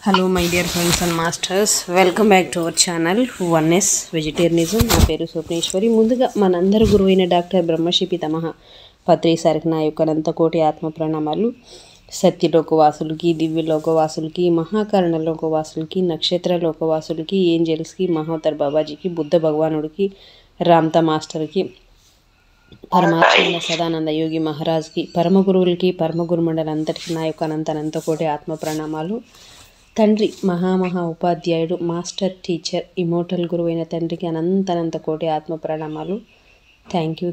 Hello my dear friends and masters, welcome back to our channel oneness vegetarianism. నా పేరు స్వప్నేశ్వరి. ముందుగా మనందరి గురువైన డాక్టర్ బ్రహ్మశ్రీ పితామహ పత్రి సారికి నా యొక్క అనంతకోటి ఆత్మ ప్రణామాలు. సత్యలోకవాసులకి, దివ్యలోకవాసులకి, మహాకరణ లోకవాసులకి, నక్షత్ర లోకవాసులకి, ఏంజల్స్కి, మహోత్తర్ బాబాజీకి, బుద్ధ భగవానుడికి, రామ్తా మాస్టర్కి, పరమాత్మ సదానంద యోగి మహారాజ్కి, పరమ గురువులకి, పరమ గురుమండలంతటికి నా యొక్క అనంతకోటి ఆత్మ ప్రణామాలు. తండ్రి మహా ఉపాధ్యాయుడు, మాస్టర్, టీచర్, ఇమోటల్ గురువైన తండ్రికి అనంత కోటి ఆత్మ ప్రణామాలు. Thank you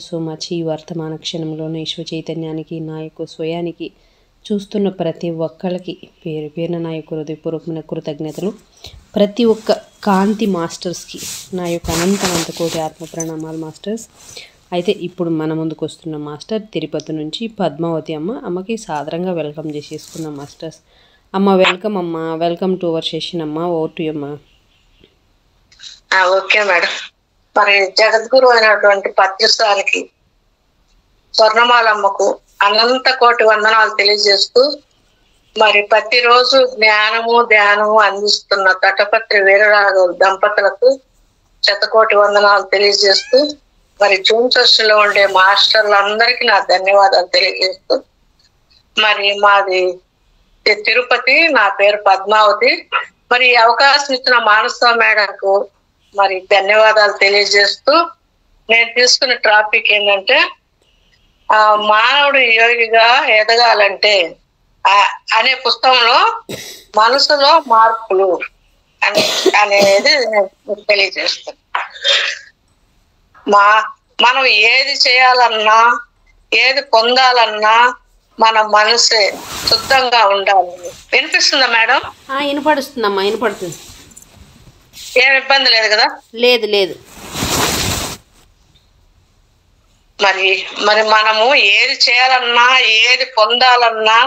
so much. ఈ వర్తమాన క్షణంలోనూ ఈశ్వ చైతన్యానికి, నా యొక్క స్వయానికి, చూస్తున్న ప్రతి ఒక్కళ్ళకి పేరు పేరున నా యొక్క హృదయపూర్వకమైన కృతజ్ఞతలు. ప్రతి ఒక్క కాంతి మాస్టర్స్కి నా యొక్క అనంత కోటి ఆత్మ ప్రణామాలు మాస్టర్స్. అయితే ఇప్పుడు మన ముందుకు వస్తున్న మాస్టర్ తిరుపతి నుంచి పద్మావతి అమ్మకి సాదరంగా వెల్కమ్ చేసేసుకున్నాం మాస్టర్స్. అమ్మ వెల్కమ్ అమ్మా, వెల్కమ్ టు అవర్ సెషన్ అమ్మా. ఓవర్ టు యు అమ్మా. Okay madam. మరి జగద్గురు అయినటువంటి పత్రిసారికి, స్వర్ణమాలమ్మకు అనంత కోటి వందనాలు తెలియజేస్తూ, మరి ప్రతిరోజు ధ్యానము అందిస్తున్న తటపత్రి వీరరాఘవ దంపతులకు శతకోటి వందనాలు తెలియజేస్తూ, మరి జూన్ లో ఉండే మాస్టర్లందరికీ నా ధన్యవాదాలు తెలియజేస్తూ, మరి మాది తిరుపతి, నా పేరు పద్మావతి. మరి ఈ అవకాశం ఇచ్చిన మానస మేడంకు మరి ధన్యవాదాలు తెలియజేస్తూ, నేను తీసుకున్న టాపిక్ ఏంటంటే మానవుడు యోగిగా ఎదగాలంటే అనే పుస్తకంలో మనసులో మార్పులు అనేది తెలియజేస్తాను. మనం ఏది చేయాలన్నా, ఏది పొందాలన్నా మన మనసే శుద్ధంగా ఉండాలి. వినిపిస్తుందా మేడం? వినపడుతుందమ్మా, వినపడుతుంది. ఏం ఇబ్బంది లేదు కదా? లేదు. మరి మనము ఏది చేయాలన్నా, ఏది పొందాలన్నా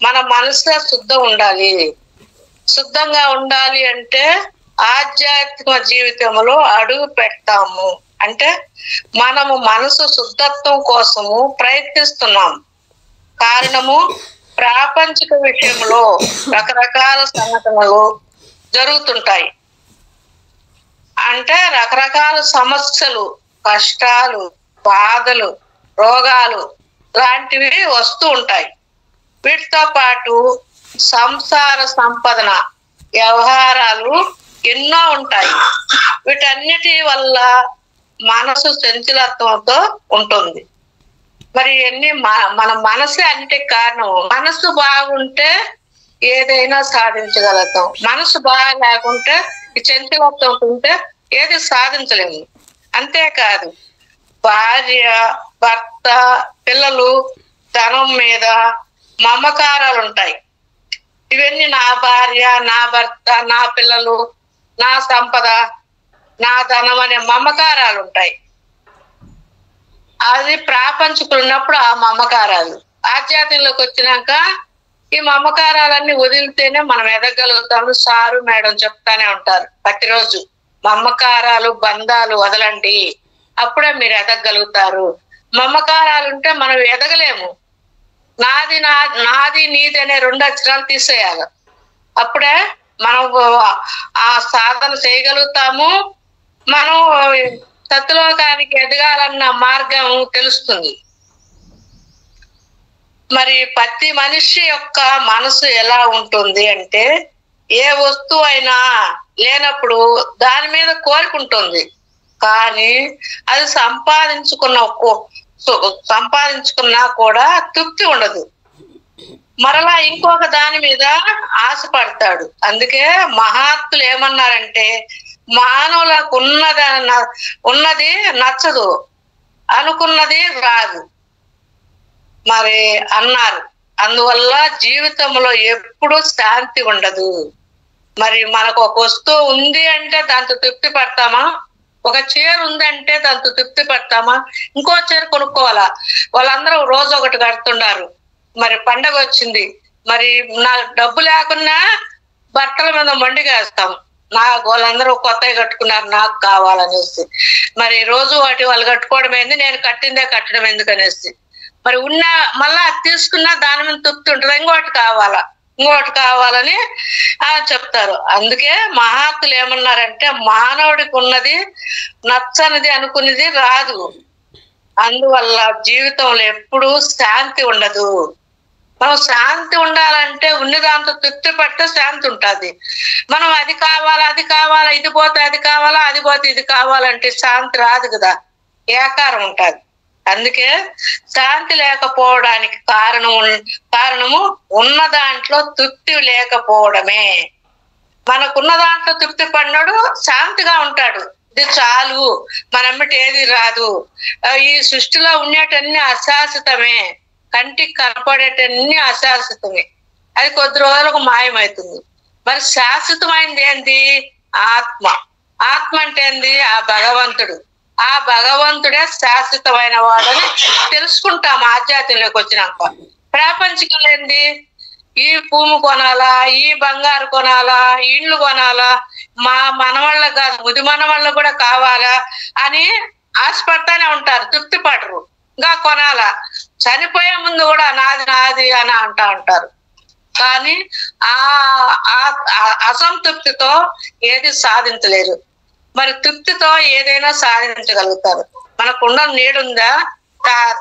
మన మనసే శుద్ధంగా ఉండాలి అంటే ఆధ్యాత్మిక జీవితంలో అడుగు పెడతాము అంటే మనము మనసు శుద్ధత్వం కోసము ప్రయత్నిస్తున్నాం. కారణము ప్రాపంచిక విషయంలో రకరకాల సంఘటనలు జరుగుతుంటాయి. అంటే రకరకాల సమస్యలు, కష్టాలు, బాధలు, రోగాలు లాంటివి వస్తూ ఉంటాయి. వీటితో పాటు సంసార సంపాదన వ్యవహారాలు ఎన్నో ఉంటాయి. వీటన్నిటి వల్ల మనసు చంచలత్వంతో ఉంటుంది. మరి ఇవన్నీ మన మనసే అన్నిటికి కారణం. మనసు బాగుంటే ఏదైనా సాధించగలుగుతాం. మనసు బాగా లేకుంటే, ఈ చంచలత్వం ఉంటే ఏది సాధించలేము. అంతేకాదు, భార్య, భర్త, పిల్లలు, ధనం మీద మమకారాలు ఉంటాయి. ఇవన్నీ నా భార్య, నా భర్త, నా పిల్లలు, నా సంపద, నా ధనం అనే మమకారాలు ఉంటాయి. అది ప్రాపంచికులు ఉన్నప్పుడు ఆ మమకారాలు. ఆధ్యాత్మికంలోకి వచ్చినాక ఈ మమకారాలన్నీ వదిలితేనే మనం ఎదగలుగుతాము. సారు మేడం చెప్తానే ఉంటారు ప్రతిరోజు, మమకారాలు, బంధాలు వదలండి, అప్పుడే మీరు ఎదగలుగుతారు. మమకారాలు ఉంటే మనం ఎదగలేము. నాది నీది అనే 2 అక్షరాలు తీసేయాలి. అప్పుడే మనం ఆ సాధన చేయగలుగుతాము. మనం సత్యలోకానికి ఎదగాలన్న మార్గం తెలుస్తుంది. మరి ప్రతి మనిషి యొక్క మనసు ఎలా ఉంటుంది అంటే, ఏ వస్తువు అయినా లేనప్పుడు దాని మీద కోరుకుంటుంది, కానీ అది సంపాదించుకున్నా కూడా తృప్తి ఉండదు. మరలా ఇంకొక దాని మీద ఆశపడతాడు. అందుకే మహాత్ములు ఏమన్నారంటే, మానవులకు ఉన్నది నచ్చదు, అనుకున్నది రాదు మరి అన్నారు. అందువల్ల జీవితంలో ఎప్పుడూ శాంతి ఉండదు. మరి మనకు ఒక వస్తువు ఉంది అంటే దాంతో తృప్తి పడతామా? ఒక చీర ఉందంటే దాంతో తృప్తి పడతామా? ఇంకో చీర కొనుక్కోవాలా? వాళ్ళందరూ రోజు ఒకటి కడుతున్నారు. మరి పండగ వచ్చింది, మరి నా డబ్బు లేకున్నా బట్టల మీద మొండిగేస్తాం. వాళ్ళందరూ కొత్తగా కట్టుకున్నారు, నాకు కావాలనేసి. మరి రోజు వాళ్ళు కట్టుకోవడం ఏంది, నేను కట్టడం ఎందుకనేసి. మరి మళ్ళా తీసుకున్నా దాని మీద తృప్తి ఉంటుంది, ఇంకోటి కావాలా. ఇంకోటి కావాలని చెప్తారు. అందుకే మహాత్ములు ఏమన్నారంటే మానవుడికి ఉన్నది నచ్చనిది అనుకునేది రాదు, అందువల్ల జీవితంలో ఎప్పుడూ శాంతి ఉండదు. మనం శాంతి ఉండాలంటే ఉన్న దాంతో తృప్తి పట్టే శాంతి ఉంటుంది. మనం అది కావాలా అది కావాలా, ఇది పోతే అది కావాలా అది పోతే ఇది కావాలంటే శాంతి రాదు కదా, ఏకారం ఉంటుంది. అందుకే శాంతి లేకపోవడానికి కారణము ఉన్న దాంట్లో తృప్తి లేకపోవడమే. మనకున్న దాంట్లో తృప్తి పడినాడు శాంతిగా ఉంటాడు. ఇది చాలు, మనమ్మటి ఏది రాదు. ఈ సృష్టిలో ఉండేటన్ని అశాశ్వతమే, కంటికి కనపడేటన్ని అశాశ్వతమే, అది కొద్ది రోజులకు మాయమవుతుంది. మరి శాశ్వతమైనది ఏంది? ఆత్మ. ఆత్మ అంటే ఏంది? ఆ భగవంతుడు. ఆ భగవంతుడే శాశ్వతమైన వాడని తెలుసుకుంటాం ఆధ్యాత్మికంలోకి వచ్చినాక. ప్రాపంచికం ఏంది? ఈ భూమి కొనాలా, ఈ బంగారు కొనాలా, ఇండ్లు కొనాలా, మా మనవాళ్ళకు కాదు ముది మనవాళ్ళకు కూడా కావాలా అని ఆశపడతానే ఉంటారు, తృప్తి పడరు. ఇంకా కొనాలా, చనిపోయే ముందు కూడా నాది నాది అని అంటా ఉంటారు. కానీ ఆ అసంతృప్తితో ఏది సాధించలేరు. మరి తృప్తితో ఏదైనా సాధించగలుగుతారు. మనకున్న నీడుందా,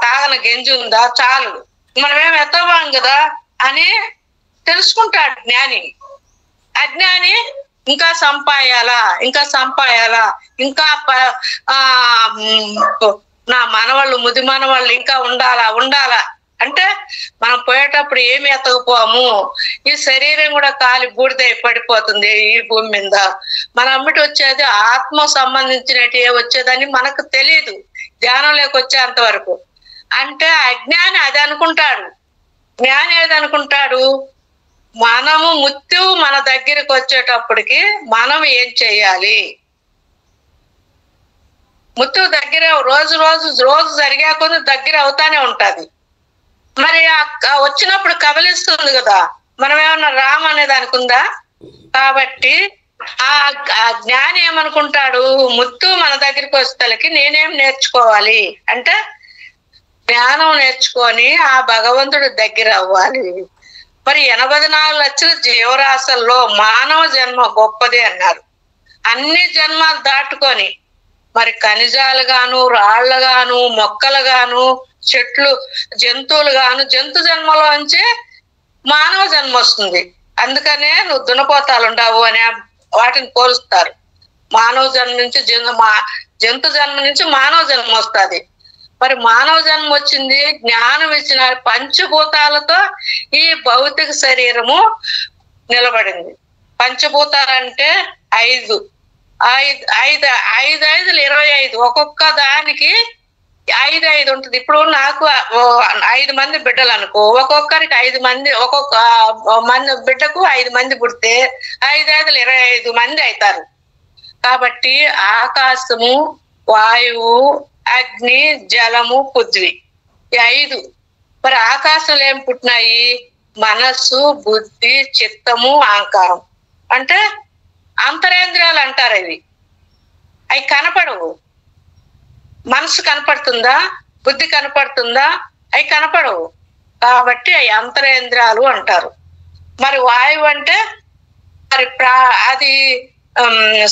తాగన గెంజి ఉందా, చాలు, మనమేం ఎత్తవాం కదా అని తెలుసుకుంటాడు జ్ఞాని. అజ్ఞాని ఇంకా సంపాయాలా, ఇంకా సంపాయాలా, ఇంకా నా మనవాళ్ళు ముది మనవాళ్ళు ఇంకా ఉండాలా అంటే మనం పోయేటప్పుడు ఏమి ఎత్తకపోము. ఈ శరీరం కూడా కాలి బూడిద పడిపోతుంది ఈ భూమి మీద. మన అమ్మటి వచ్చేది ఆత్మ సంబంధించినట్టు వచ్చేదని మనకు తెలియదు ధ్యానంలోకి వచ్చేంత వరకు. అంటే అజ్ఞాని అది అనుకుంటాడు, జ్ఞాని ఏది అనుకుంటాడు? మనము మృత్యువు మన దగ్గరికి వచ్చేటప్పటికి మనం ఏం చెయ్యాలి? మృత్యువు దగ్గర రోజు జరిగే కొద్ది దగ్గర అవుతానే ఉంటది. మరి వచ్చినప్పుడు కబలిస్తుంది కదా, మనం ఏమన్నా రామ్ అనేది అనుకుందా? కాబట్టి ఆ జ్ఞాని ఏమనుకుంటాడు? మృత్యువు మన దగ్గరికి వచ్చేసరికి నేనేం నేర్చుకోవాలి అంటే జ్ఞానం నేర్చుకొని ఆ భగవంతుడి దగ్గర అవ్వాలి. మరి 84 లక్షల జీవరాశుల్లో మానవ జన్మ గొప్పది అన్నారు. అన్ని జన్మాలు దాటుకొని మరి ఖనిజాలు గాను, రాళ్లు గాను, మొక్కలు గాను, చెట్లు, జంతువులు గాను, జంతు జన్మలోంచి మానవ జన్మ వస్తుంది. అందుకనే నువ్వు దున్నపోతాలు ఉండవు అని వాటిని పోలుస్తారు. మానవ జన్మ నుంచి జంతు జన్మ నుంచి మానవ జన్మ వస్తుంది. మరి మానవ జన్మ వచ్చింది జ్ఞానం ఇచ్చిన పంచభూతాలతో ఈ భౌతిక శరీరము నిలబడింది. పంచభూతాలంటే 5 5 25 ఒక్కొక్క దానికి 5 ఉంటుంది. ఇప్పుడు నాకు 5 మంది బిడ్డలు అనుకో, ఒక్కొక్కరికి 5 మంది, ఒక్కొక్క మంది బిడ్డకు 5 మంది పుడితే 5 5 25 మంది అవుతారు. కాబట్టి ఆకాశము, వాయువు, అగ్ని, జలము, పృథ్వీ, ఈ 5. మరి ఆకాశంలో ఏం పుట్టినాయి? మనస్సు, బుద్ధి, చిత్తము, అహంకారం. అంటే అంతరేంద్రియాలు అంటారు. అవి కనపడవు. మనసు కనపడుతుందా? బుద్ధి కనపడుతుందా? అవి కనపడవు. కాబట్టి అవి అంతరేంద్రియాలు అంటారు. మరి వాయువు అంటే మరి అది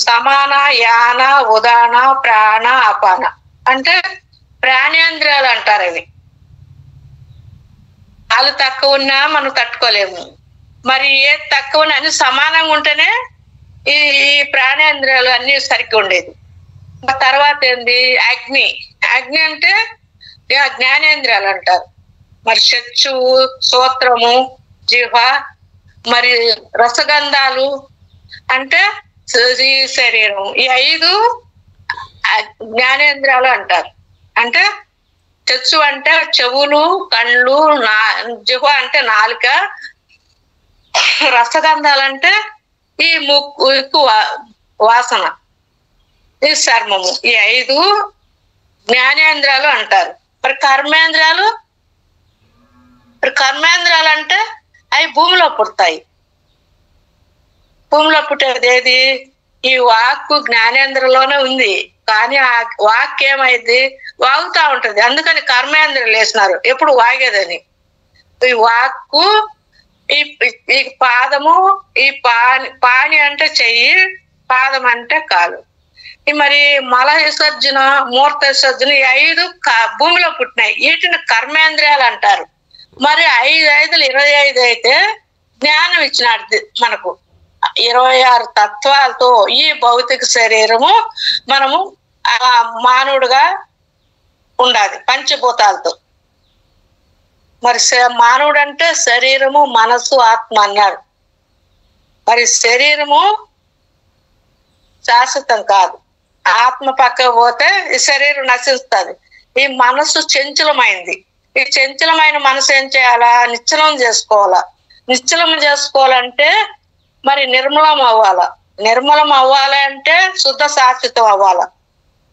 సమాన, యాన, ఉదాన, ప్రాణ, అపాన అంటే ప్రాణేంద్రియాలు అంటారు. అవి వాళ్ళు తక్కువ ఉన్నా మనం తట్టుకోలేము. మరి ఏది తక్కువ అని సమానంగా ఉంటేనే ఈ ప్రాణేంద్రియాలు అన్ని సరిగ్గా ఉండేది. తర్వాత ఏంది? అగ్ని. అగ్ని అంటే జ్ఞానేంద్రియాలు అంటారు. మరి చక్షువు, శ్రోత్రము, జిహ్వ, మరి రసగంధాలు అంటే ఈ శరీరం. ఈ 5 జ్ఞానేంద్రియాలు అంటారు. అంటే చక్షు అంటే చెవులు, కళ్ళు, జిహ్వ అంటే నాలుక, రసగంధాలంటే ఈ ముక్కు వాసన, ఈ చర్మము. ఈ 5 జ్ఞానేంద్రియాలు అంటారు. మరి కర్మేంద్రియాలు అంటే అవి భూమిలో పుడతాయి. భూమిలో పుట్టేది ఏది? ఈ వాక్కు జ్ఞానేంద్రలోనే ఉంది. కానీ ఆ వాక్ ఏమైంది? వాగుతా ఉంటది. అందుకని కర్మేంద్రియాలు వేసినారు, ఎప్పుడు వాగేదని. ఈ వాక్కు ఈ ఈ పాదము, ఈ పాణి అంటే చెయ్యి, పాదం అంటే కాలు. మరి మల విసర్జన, మూర్త విసర్జన ఈ 5 భూమిలో పుట్టినాయి. వీటిని కర్మేంద్రియాలు అంటారు. మరి 5 5 25 అయితే జ్ఞానం ఇచ్చినాడు మనకు. 26 తత్వాలతో ఈ భౌతిక శరీరము మనము మానవుడుగా ఉండాలి పంచభూతాలతో. మరి మానవుడు అంటే శరీరము, మనస్సు, ఆత్మ అన్నారు. మరి శరీరము శాశ్వతం కాదు. ఆత్మ పక్కకు పోతే ఈ శరీరం నశిస్తుంది. ఈ మనస్సు చంచలమైంది. ఈ చంచలమైన మనసు ఏం చేయాలా? నిశ్చలం చేసుకోవాలా. నిశ్చలం చేసుకోవాలంటే మరి నిర్మలం అవ్వాలా. నిర్మలం అవ్వాలంటే శుద్ధ శాశ్వతం అవ్వాలా.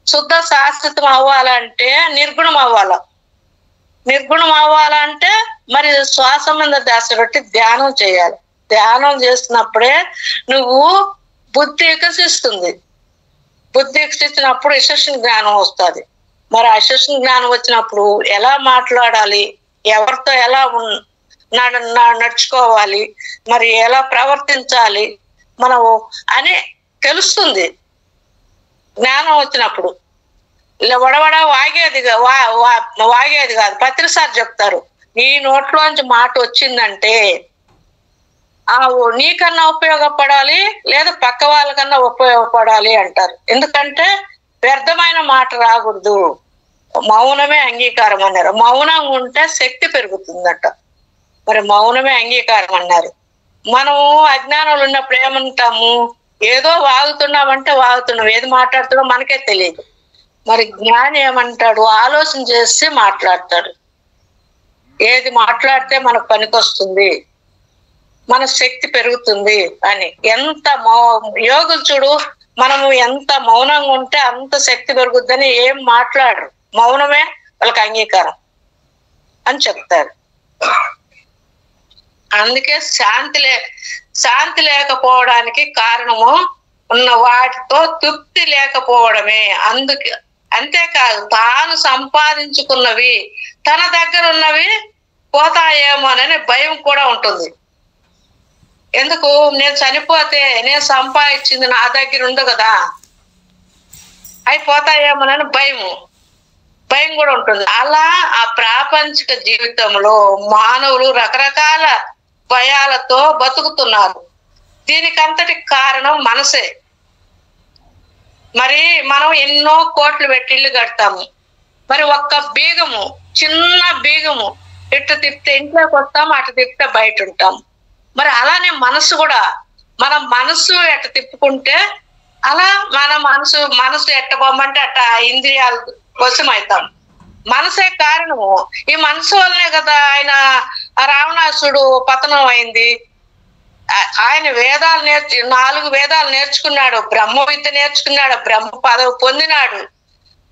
శుద్ధ శాశ్వతం అవ్వాలంటే నిర్గుణం అవ్వాలా. నిర్గుణం అవ్వాలంటే మరి శ్వాస మీద ధ్యాస పెట్టి ధ్యానం చేయాలి. ధ్యానం చేసినప్పుడే నువ్వు బుద్ధి వికసిస్తుంది. బుద్ధి వికసించినప్పుడు యశస్సు జ్ఞానం వస్తుంది. మరి అశస్సు జ్ఞానం వచ్చినప్పుడు ఎలా మాట్లాడాలి, ఎవరితో ఎలా నడుచుకోవాలి, మరి ఎలా ప్రవర్తించాలి మనము అని తెలుస్తుంది జ్ఞానం వచ్చినప్పుడు. ఇలా వడవడ వాగేది కాదు. పత్రిసారి చెప్తారు, నీ నోట్లోంచి మాట వచ్చిందంటే నీకన్నా ఉపయోగపడాలి, లేదా పక్క వాళ్ళకన్నా ఉపయోగపడాలి అంటారు. ఎందుకంటే వ్యర్థమైన మాట రాకూడదు. మౌనమే అంగీకారం అన్నారు. మౌనం ఉంటే శక్తి పెరుగుతుందట. మరి మౌనమే అంగీకారం అన్నారు. మనము అజ్ఞానంలో ఉన్నప్పుడు ఏమంటాము? ఏదో వాగుతున్నామంటే వాగుతున్నాం, ఏది మాట్లాడుతున్నాం మనకే తెలియదు. మరి జ్ఞాని ఏమంటాడు? ఆలోచన చేసి మాట్లాడతాడు. ఏది మాట్లాడితే మనకు పనికొస్తుంది, మన శక్తి పెరుగుతుంది అని. ఎంత యోగులు చూడు, మనము ఎంత మౌనంగా ఉంటే అంత శక్తి పెరుగుద్దని ఏం మాట్లాడరు. మౌనమే వాళ్ళకి అంగీకారం అని చెప్తారు. అందుకే శాంతి లేకపోవడానికి కారణము ఉన్న వాటితో తృప్తి లేకపోవడమే. అంతేకాదు, తాను సంపాదించుకున్నవి తన దగ్గర ఉన్నవి పోతాయేమోనని భయం కూడా ఉంటుంది. ఎందుకు? నేను చనిపోతే నేను సంపాదించింది నా దగ్గర ఉంది కదా, అవి పోతాయేమోనని భయం కూడా ఉంటుంది. అలా ఆ ప్రాపంచిక జీవితంలో మానవులు రకరకాల భయాలతో బతుకుతున్నారు. దీనికంతటి కారణం మనసే. మరి మనం ఎన్నో కోట్లు పెట్టి ఇల్లు కడతాము. మరి ఒక్క బీగము, చిన్న బీగము ఇటు తిప్పితే ఇంట్లోకి వస్తాము, అటు తిప్పితే బయట ఉంటాము. మరి అలానే మనసు కూడా, మన మనసు ఎట్ట తిప్పుకుంటే అలా మన మనసు ఎట్ట బొమ్మంటే అట్ట ఇంద్రియాల కోసం అవుతాం. మనసే కారణము. ఈ మనసు వల్లనే కదా ఆయన రావణాసుడు పతనం అయింది. ఆయన 4 వేదాలు నేర్చుకున్నాడు, బ్రహ్మ విద్య నేర్చుకున్నాడు, బ్రహ్మ పదవి పొందినాడు.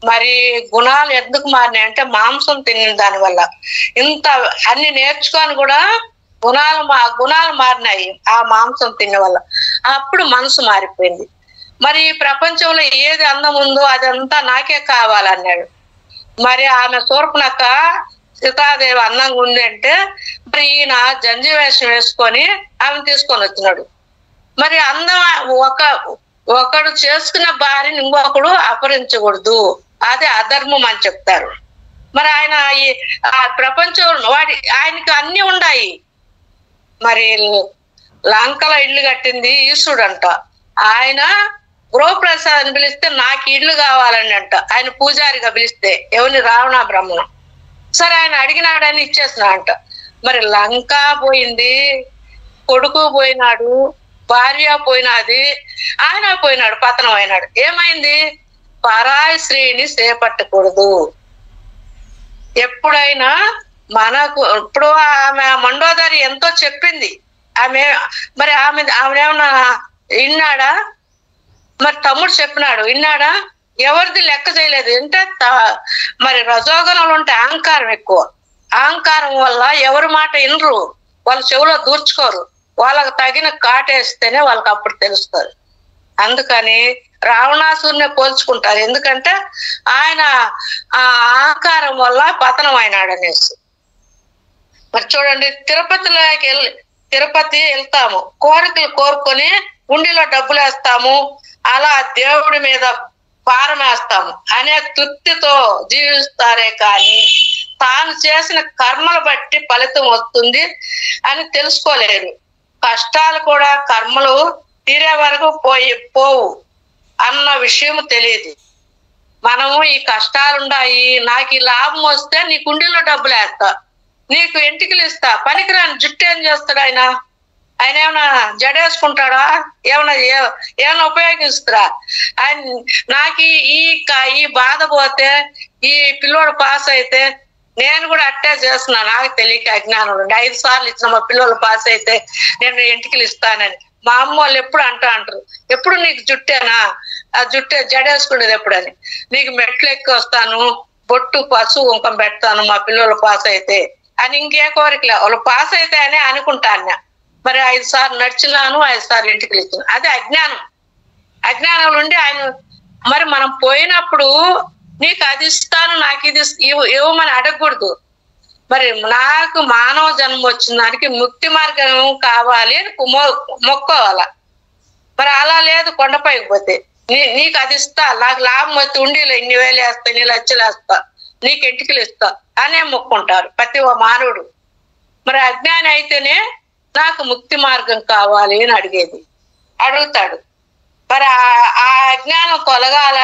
మరి గుణాలు ఎందుకు మారినాయి అంటే మాంసం తిన్న దానివల్ల. ఇంత అన్ని నేర్చుకొని కూడా గుణాలు మారినాయి ఆ మాంసం తిన్న వల్ల. అప్పుడు మనసు మారిపోయింది. మరి ప్రపంచంలో ఏది అందం ఉందో అదంతా నాకే కావాలన్నాడు. మరి ఆమె శూర్పణఖ సీతాదేవి అందంగా ఉంది అంటే మరి ఈయన జంజి వేషం వేసుకొని ఆమెను తీసుకొని వచ్చినాడు. మరి అందం ఒకడు చేసుకున్న భార్యని ఇంకొకడు అపహరించకూడదు, అదే అధర్మం అని చెప్తారు. మరి ఆయన ఈ ప్రపంచం ఆయనకి అన్ని ఉన్నాయి. మరి లంకలో ఇల్లు కట్టింది ఈశ్వరుడు అంట. ఆయన గృహప్రసాద్ పిలిస్తే నాకు ఇల్లు కావాలని అంట. ఆయన పూజారిగా పిలిస్తే ఎవరిని? రావణ బ్రహ్మను. సరే ఆయన అడిగినాడని ఇచ్చేసినా అంట. మరి లంక పోయింది, కొడుకు పోయినాడు, భార్య పోయినది, ఆయన పోయినాడు, పతనం అయినాడు. ఏమైంది? పరాయి స్త్రీని చేపట్టకూడదు. ఎప్పుడైనా ఇప్పుడు ఆమె మండోదరి ఎంతో చెప్పింది. మరి ఆమెనేమన్నా విన్నాడా? మరి తమ్ముడు చెప్పినాడు, విన్నాడా? ఎవరిది లెక్క చేయలేదు. అంటే మరి రజోగుణంలో ఉంటే అహంకారం ఎక్కువ. అహంకారం వల్ల ఎవరి మాట వినరు, వాళ్ళ చెవులో దూర్చుకోరు. వాళ్ళకు తగిన కాటేస్తేనే వాళ్ళకి అప్పుడు తెలుస్తారు. అందుకని రావణాసురునే పోల్చుకుంటారు. ఎందుకంటే ఆయన ఆ అహంకారం వల్ల పతనం అయినాడు అనేసి. మరి చూడండి, తిరుపతి వెళ్తాము, కోరికలు కోరుకొని ఉండిలో డబ్బులు వేస్తాము, అలా దేవుడి మీద భారం వేస్తాము అనే తృప్తితో జీవిస్తారే కానీ తాను చేసిన కర్మలు బట్టి ఫలితం వస్తుంది అని తెలుసుకోలేరు. కష్టాలు కూడా కర్మలు తీరే వరకు పోవు అన్న విషయం తెలియదు. మనము ఈ కష్టాలున్నాయి, నాకు ఈ లాభం వస్తే నీ కుండీలో డబ్బులు వేస్తా, నీకు ఎంటికలు ఇస్తా, పనికిరాని జుట్టు ఏం చేస్తాడు ఆయన? ఆయన ఏమైనా జడేసుకుంటాడా? ఏమైనా ఉపయోగిస్తారా? ఆయన నాకు ఈ బాధ పోతే, ఈ పిల్లోడు పాస్ అయితే నేను కూడా అట్టే చేస్తున్నా, నాకు తెలియక అజ్ఞానం ఉండి 5 సార్లు ఇచ్చిన మా పిల్లలు పాస్ అయితే నేను ఎంటికలు ఇస్తానని. మా అమ్మ వాళ్ళు ఎప్పుడు అంటారు, ఎప్పుడు నీకు జుట్టేనా? ఆ జుట్టే జడేసుకునేది ఎప్పుడని? నీకు మెట్లు ఎక్కి వస్తాను, బొట్టు పసుపు కుంకం పెడతాను మా పిల్లలు పాస్ అయితే అని. ఇంకే కోరికలే, వాళ్ళు పాస్ అయితే అని అనుకుంటాను. మరి 5 సార్లు నడిచినాను, 5 సార్లు ఇంటికి ఇచ్చాను. అదే అజ్ఞానం. అజ్ఞానం నుండి ఆయన మరి మనం పోయినప్పుడు నీకు అది ఇస్తాను, నాకు ఇది ఇవ్వమని అడగకూడదు. మరి నాకు మానవ జన్మ వచ్చిన దానికి ముక్తి మార్గం కావాలి అని మొక్కోవాల. మరి అలా లేదు, కొండపైకి పోతే నీకు అది ఇస్తా, నాకు లాభం వచ్చి ఉండిలో 2 వేలు వేస్తా, 2 లక్షలు వేస్తా, నీకు ఎంటికలు ఇస్తా అనే మొక్కుంటారు ప్రతి మానవుడు. మరి అజ్ఞాని అయితేనే నాకు ముక్తి మార్గం కావాలి అని అడుగుతాడు. మరి ఆ అజ్ఞానం తొలగాల.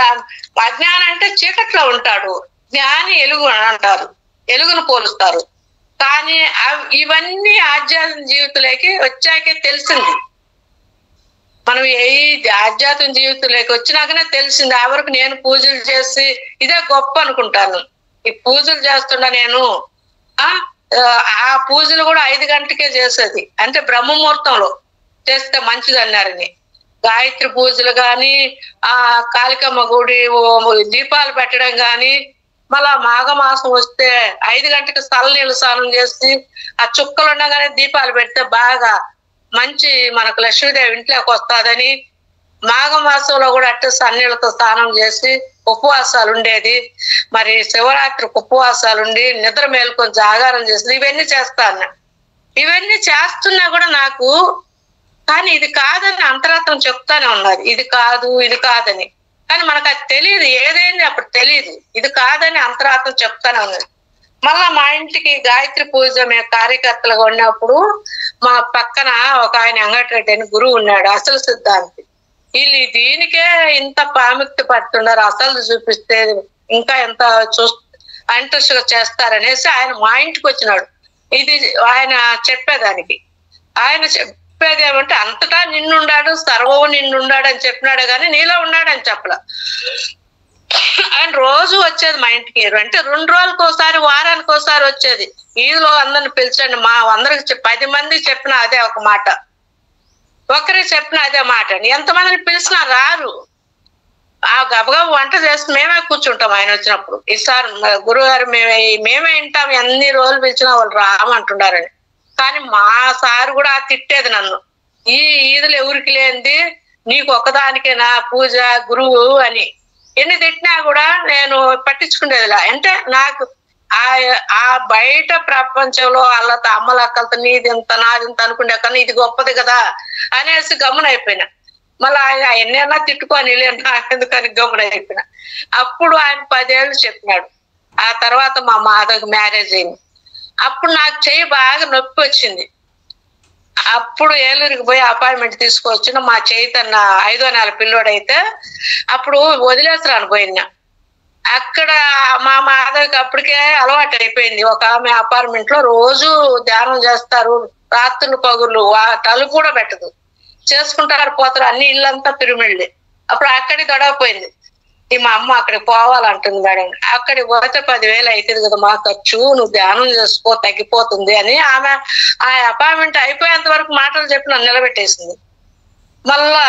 అజ్ఞానం అంటే చీకట్లో ఉంటాడు, జ్ఞాని ఎలుగు అంటారు, ఎలుగును పోలుస్తారు. కానీ ఇవన్నీ ఆధ్యాత్మిక జీవితంలోకి వచ్చాకే తెలిసింది. మనం ఆధ్యాత్మిక జీవితంలోకి వచ్చినాకనే తెలిసింది. ఆ వరకు నేను పూజలు చేసి ఇదే గొప్ప అనుకుంటాను. ఈ పూజలు చేస్తున్నా నేను ఆ పూజలు కూడా 5 గంటలకే చేసేది, అంటే బ్రహ్మముహూర్తంలో చేస్తే మంచిది అన్నారని. గాయత్రి పూజలు కానీ, ఆ కాళికమ్మ గుడి దీపాలు పెట్టడం కానీ, మళ్ళా మాఘమాసం వస్తే 5 గంటలకు చల్లనీళ్ళు స్నానం చేసి ఆ చుక్కలు ఉండగానే దీపాలు పెడితే బాగా మంచి మనకు లక్ష్మీదేవి ఇంట్లోకి వస్తుందని మాఘమాసంలో కూడా అట్టే సన్నీళ్ళతో స్నానం చేసి ఉపవాసాలు ఉండేది. మరి శివరాత్రికి ఉపవాసాలు ఉండి నిద్ర మేలుకొని జాగారం చేసి ఇవన్నీ చేస్తాను. ఇవన్నీ చేస్తున్నా కూడా నాకు కానీ ఇది కాదని అంతరాత్మ చెప్తానే ఉన్నది, ఇది కాదు ఇది కాదని. కానీ మనకు అది తెలియదు, ఏదైంది అప్పుడు తెలియదు, ఇది కాదని అంతరాత్మ చెప్తానే ఉన్నది. మళ్ళా మా ఇంటికి గాయత్రి పూజ మేము కార్యకర్తలుగా ఉన్నప్పుడు మా పక్కన ఒక ఆయన వెంకటరెడ్డి అని గురువు ఉన్నాడు, అసలు సిద్ధాంతి. వీళ్ళు దీనికే ఇంత ప్రాముఖ్యత పడుతున్నారు, అసలు చూపిస్తే ఇంకా ఎంత ఇంట్రెస్ట్ గా చేస్తారనేసి ఆయన మా ఇంటికి వచ్చినాడు. ఇది ఆయన చెప్పేదానికి. ఆయన చెప్పేది ఏమంటే అంతటా నిన్నున్నాడు, సర్వము నిన్నున్నాడు అని చెప్పినాడు, కానీ నీలో ఉన్నాడని చెప్పలా. ఆయన రోజు వచ్చేది మా ఇంటికి, అంటే 2 రోజులకు ఒకసారి, వారానికి ఒకసారి వచ్చేది. ఈదులో అందరిని పిలిచండి, మా అందరికి 10 మందికి చెప్పినా అదే ఒక మాట, ఒకరికి చెప్పినా అదే మాట. ఎంతమందిని పిలిచినా రారు. ఆ గబగబ వంట చేసి మేమే కూర్చుంటాం ఆయన వచ్చినప్పుడు. ఈసారి గురువు గారు మేమే వింటాం, ఎన్ని రోజులు పిలిచినా వాళ్ళు రామంటున్నారని. కానీ మా సారు కూడా తిట్టేది నన్ను, ఈ ఈదులు ఎవరికి లేనిది నీకు ఒక్కదానికేనా పూజ గురువు అని. ఎన్ని తిట్టినా కూడా నేను పట్టించుకునేదిలా. అంటే నాకు ఆ బయట ప్రపంచంలో వాళ్ళతో అమ్మలక్కలతో నీదింత నాదింత అనుకునే కన్నా ఇది గొప్పది కదా అనేసి గమ్మునైపోయినా. మళ్ళీ ఆయన ఎన్నైనా తిట్టుకొని ఎందుకని గమ్మునైపోయినా. అప్పుడు ఆయన 10 ఏళ్ళు చెప్పినాడు. ఆ తర్వాత మా మాధవ్కి మ్యారేజ్ అయింది. అప్పుడు నాకు చెయ్యి బాగా నొప్పి వచ్చింది. అప్పుడు ఏలూరికి పోయి అపాయింట్మెంట్ తీసుకొచ్చిన మా చైతన్య 5వ నెల పిల్లోడైతే అప్పుడు వదిలేసరాను పోయినా. అక్కడ మా మాధవికి అప్పటికే అలవాటు అయిపోయింది. ఒక ఆమె అపార్ట్మెంట్ లో రోజు ధ్యానం చేస్తారు, రాత్రులు పగుళ్ళు, తలుపు కూడా పెట్టదు, చేసుకుంటారు పోతారు, అన్ని ఇల్లంతా పిరిమిళ్ళి. అప్పుడు అక్కడికి గొడవపోయింది. మా అమ్మ అక్కడికి పోవాలంటుంది మేడం. అక్కడికి పోతే 10,000 అవుతుంది కదా మా ఖర్చు, నువ్వు ధ్యానం చేసుకో తగ్గిపోతుంది అని ఆమె ఆ అపాయింట్మెంట్ అయిపోయేంత వరకు మాటలు చెప్పి నన్ను నిలబెట్టేసింది. మళ్ళా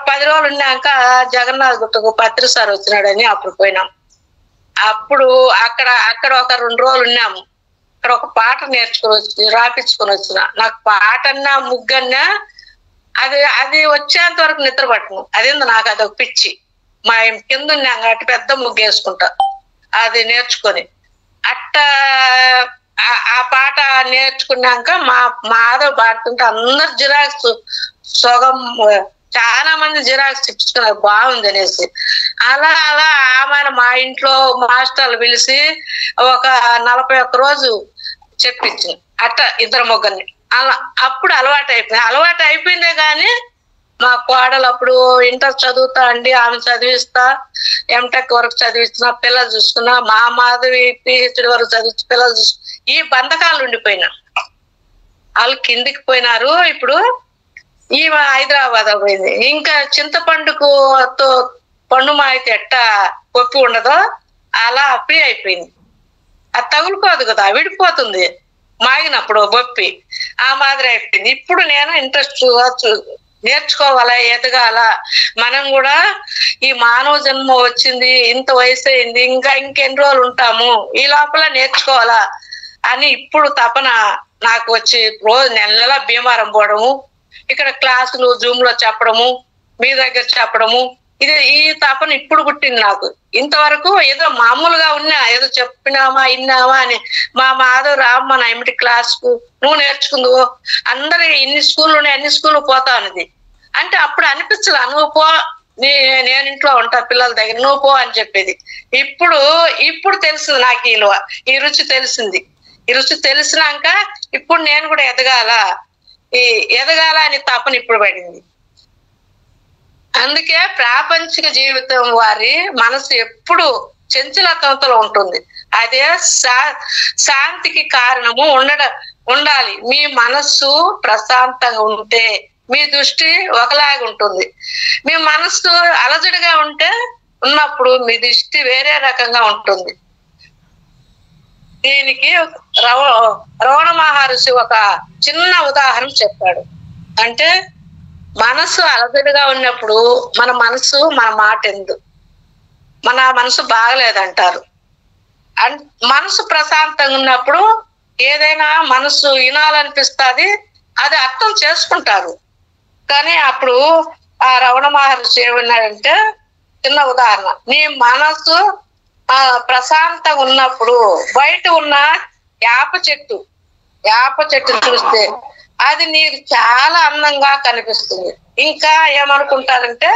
10 రోజులు ఉన్నాక జగన్నాథ్ గుట్టకు పత్రి సార్ వచ్చినాడని అప్పుడు పోయినాం. అప్పుడు అక్కడ ఒక 2 రోజులు ఉన్నాము. అక్కడ ఒక పాట రాపించుకొని వచ్చిన. నాకు పాటన్నా ముగ్గన్నా అది వచ్చేంత వరకు నిద్ర పట్టను. అదేందో నాకు అదొక పిచ్చి. మా కింద ఉన్నాం కాబట్టి పెద్ద ముగ్గు వేసుకుంటా అది నేర్చుకొని. అట్ట ఆ పాట నేర్చుకున్నాక మాధవ్ పాడుతుంటే అందరు జిరాక్స్ సొగం చాలా మంది జిరాక్స్ ఇచ్చుకున్నారు బాగుంది అనేసి. అలా అలా ఆమె మా ఇంట్లో మాస్టర్లు పిలిచి ఒక 41 రోజు చెప్పించింది అట్ట ఇద్దరు ముగ్గురిని. అలా అప్పుడు అలవాటు అయిపోయిందే కానీ మా కోడలు అప్పుడు ఇంటర్ చదువుతా అండి, ఆమె చదివిస్తా, ఎంటెక్ వరకు చదివిస్తున్నా, పిల్లలు చూసుకున్నా, మా మాధవి పిహెచ్డి వరకు చదివించి పిల్లలు చూసు ఈ బంధకాలు ఉండిపోయినా. వాళ్ళు కిందికి పోయినారు. ఇప్పుడు ఈమె హైదరాబాద్ పోయింది. ఇంకా చింతపండుకు పండు మాయితే ఎట్ట కొప్పి ఉండదో అలా ఫ్రీ అయిపోయింది. అది తగులుకోదు కదా, విడిపోతుంది మాగినప్పుడు బొప్పి. ఆ మాదిరి అయిపోయింది. ఇప్పుడు నేను ఇంట్రెస్ట్ నేర్చుకోవాలా, ఎదగాల, మనం కూడా ఈ మానవ జన్మ వచ్చింది, ఇంత వయసు అయింది, ఇంకెన్ని రోజులు ఉంటాము, ఈ లోపల నేర్చుకోవాలా అని ఇప్పుడు తపన నాకు వచ్చి రోజు నెల భీమారం పోవడము, ఇక్కడ క్లాసులు జూమ్ లో చెప్పడము, మీ దగ్గర చెప్పడము, ఈ తపన ఇప్పుడు పుట్టింది నాకు. ఇంతవరకు ఏదో మామూలుగా ఉన్నా, ఏదో చెప్పినామా ఇన్నామా అని. మా మాధవ్ రామ్మ నా ఏమిటి క్లాస్ కు, నువ్వు నేర్చుకుందువు, అందరు ఇన్ని స్కూళ్ళు ఉన్నాయి, అన్ని స్కూల్ పోతా అన్నది. అంటే అప్పుడు అనిపించలే, నువ్వు పో, నేను ఇంట్లో ఉంటా పిల్లల దగ్గర, నువ్వు పో అని చెప్పేది. ఇప్పుడు తెలిసింది నాకు ఈ రుచి తెలిసింది. ఈ రుచి తెలిసినాక ఇప్పుడు నేను కూడా ఎదగాల అని తపన ఇప్పుడు పడింది. అందుకే ప్రాపంచిక జీవితం వారి మనసు ఎప్పుడు చంచలత్వంతో ఉంటుంది. అదే శాంతికి కారణము ఉండాలి. మీ మనస్సు ప్రశాంతంగా ఉంటే మీ దృష్టి ఒకలాగా ఉంటుంది. మీ మనస్సు అలజడిగా ఉన్నప్పుడు మీ దృష్టి వేరే రకంగా ఉంటుంది. దీనికి రమణ మహర్షి ఒక చిన్న ఉదాహరణ చెప్పాడు. అంటే మనసు అలజడిగా ఉన్నప్పుడు మన మాట ఎందు, మన మనసు బాగలేదంటారు. మనసు ప్రశాంతంగా ఉన్నప్పుడు ఏదైనా మనసు వినాలనిపిస్తుంది, అది అర్థం చేసుకుంటారు. కానీ అప్పుడు ఆ రమణ మహర్షి ఏమన్నాడంటే, చిన్న ఉదాహరణ, నీ మనసు ప్రశాంతంగా ఉన్నప్పుడు బయట ఉన్న వేప చెట్టు చూస్తే అది నీకు చాలా అందంగా కనిపిస్తుంది. ఇంకా ఏమనుకుంటారంటే,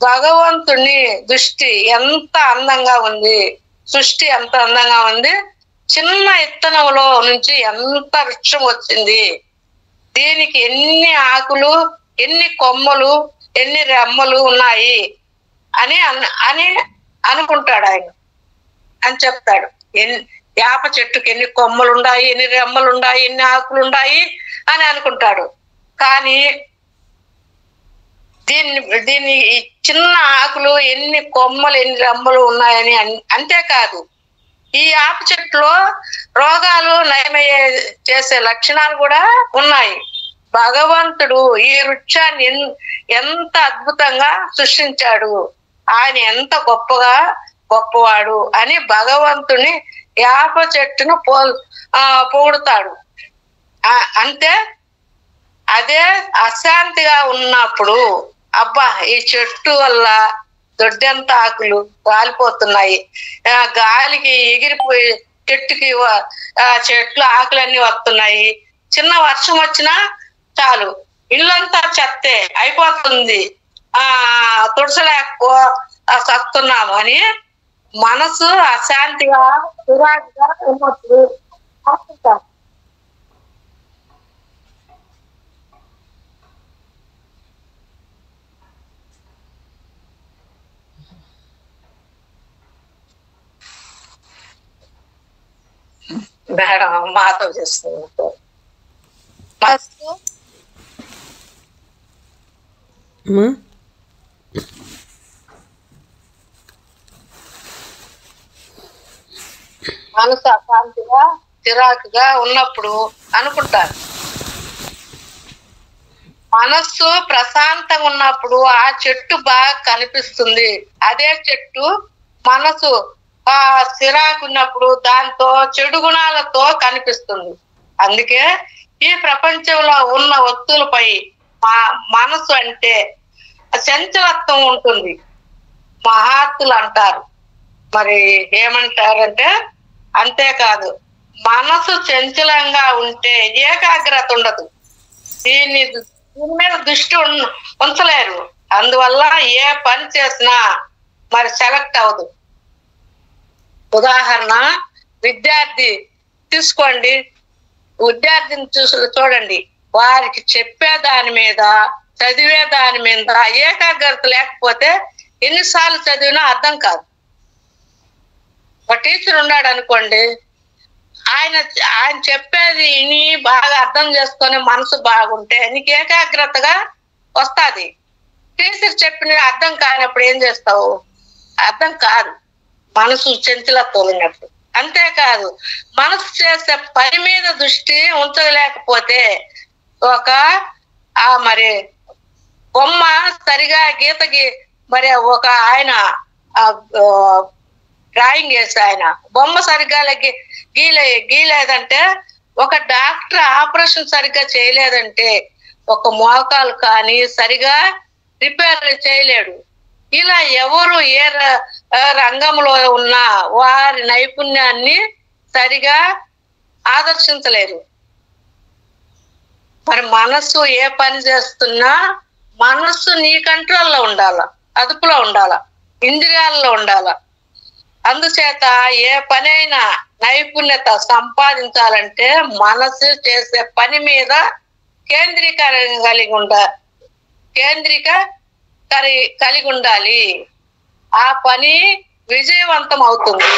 భగవంతుని దృష్టి ఎంత అందంగా ఉంది, సృష్టి ఎంత అందంగా ఉంది, చిన్న ఇత్తనంలో నుంచి ఎంత వృక్షం వచ్చింది, దీనికి ఎన్ని ఆకులు, ఎన్ని కొమ్మలు, ఎన్ని రెమ్మలు ఉన్నాయి అని అనుకుంటాడు ఆయన అని చెప్తాడు. వేప చెట్టుకి ఎన్ని కొమ్మలు ఉన్నాయి, ఎన్ని రెమ్మలు ఉన్నాయి, ఎన్ని ఆకులు ఉన్నాయి అని అనుకుంటాడు. కానీ దీన్ని చిన్న ఆకులు, ఎన్ని కొమ్మలు, ఎన్ని రెమ్మలు ఉన్నాయని అంతేకాదు, ఈ వేప చెట్టులో రోగాలు నయమయ్యే చేసే లక్షణాలు కూడా ఉన్నాయి. భగవంతుడు ఈ వృక్షాన్ని ఎంత అద్భుతంగా సృష్టించాడు, ఆయన ఎంత గొప్పవాడు అని భగవంతుని వేప చెట్టును పొగుడుతాడు. అంతే అదే అశాంతిగా ఉన్నప్పుడు, అబ్బా ఈ చెట్టు వల్ల దొడ్డంత ఆకులు రాలిపోతున్నాయి, గాలికి ఎగిరిపోయి చెట్లు ఆకులన్నీ వస్తున్నాయి, చిన్న వర్షం వచ్చినా చాలు ఇల్లంతా చెత్తే అయిపోతుంది, తుడసలేకపో సస్తున్నాము అని మనసు అశాంతిగా చిరాకుగా ఉన్నప్పుడు మేడం మాతో చేస్తున్నారు. మనసు అశాంతిగా చిరాకుగా ఉన్నప్పుడు అనుకుంటారు. మనస్సు ప్రశాంతంగా ఉన్నప్పుడు ఆ చెట్టు బాగా కనిపిస్తుంది. అదే చెట్టు మనసు చిరాకు ఉన్నప్పుడు దాంతో చెడు గుణాలతో కనిపిస్తుంది. అందుకే ఈ ప్రపంచంలో ఉన్న వస్తువులపై మనసు అంటే చంచలత్వం ఉంటుంది. మహాత్ములు అంటారు. మరి ఏమంటారంటే, అంతేకాదు మనసు చంచలంగా ఉంటే ఏకాగ్రత ఉండదు. దీని మీద దృష్టి ఉంచలేరు. అందువల్ల ఏ పని చేసినా మరి సెలెక్ట్ అవ్వదు. ఉదాహరణ, విద్యార్థి తీసుకోండి. విద్యార్థిని చూడండి, వారికి చెప్పే దాని మీద, చదివే దాని మీద ఏకాగ్రత లేకపోతే ఎన్నిసార్లు చదివినా అర్థం కాదు. ఒక టీచర్ ఉన్నాడు అనుకోండి, ఆయన చెప్పేది విని బాగా అర్థం చేసుకొని మనసు బాగుంటే నీకు ఏకాగ్రతగా వస్తుంది. టీచర్ చెప్పిన అర్థం కానప్పుడు ఏం చేస్తావు? అర్థం కాదు, మనసు చంచలత్వం ఉన్నప్పుడు. అంతేకాదు, మనసు చేసే పని మీద దృష్టి ఉంచలేకపోతే ఒక మరి బొమ్మ సరిగా గీతకి మరి ఒక ఆయన డ్రాయింగ్ వేసి ఆయన బొమ్మ సరిగ్గా గీలేదంటే, ఒక డాక్టర్ ఆపరేషన్ సరిగ్గా చేయలేదంటే ఒక మోకాలు కానీ సరిగా రిపేర్ చేయలేడు. ఇలా ఎవరు ఏ రంగంలో ఉన్నా వారి నైపుణ్యాన్ని సరిగా ఆదర్శించలేరు. మరి మనస్సు ఏ పని చేస్తున్నా మనస్సు నీ కంట్రోల్లో ఉండాల, అదుపులో ఉండాల, ఇంద్రియాల్లో ఉండాల. అందుచేత ఏ పనైనా నైపుణ్యత సంపాదించాలంటే మనసు చేసే పని మీద కలిగి ఉండాలి. ఆ పని విజయవంతం అవుతుంది.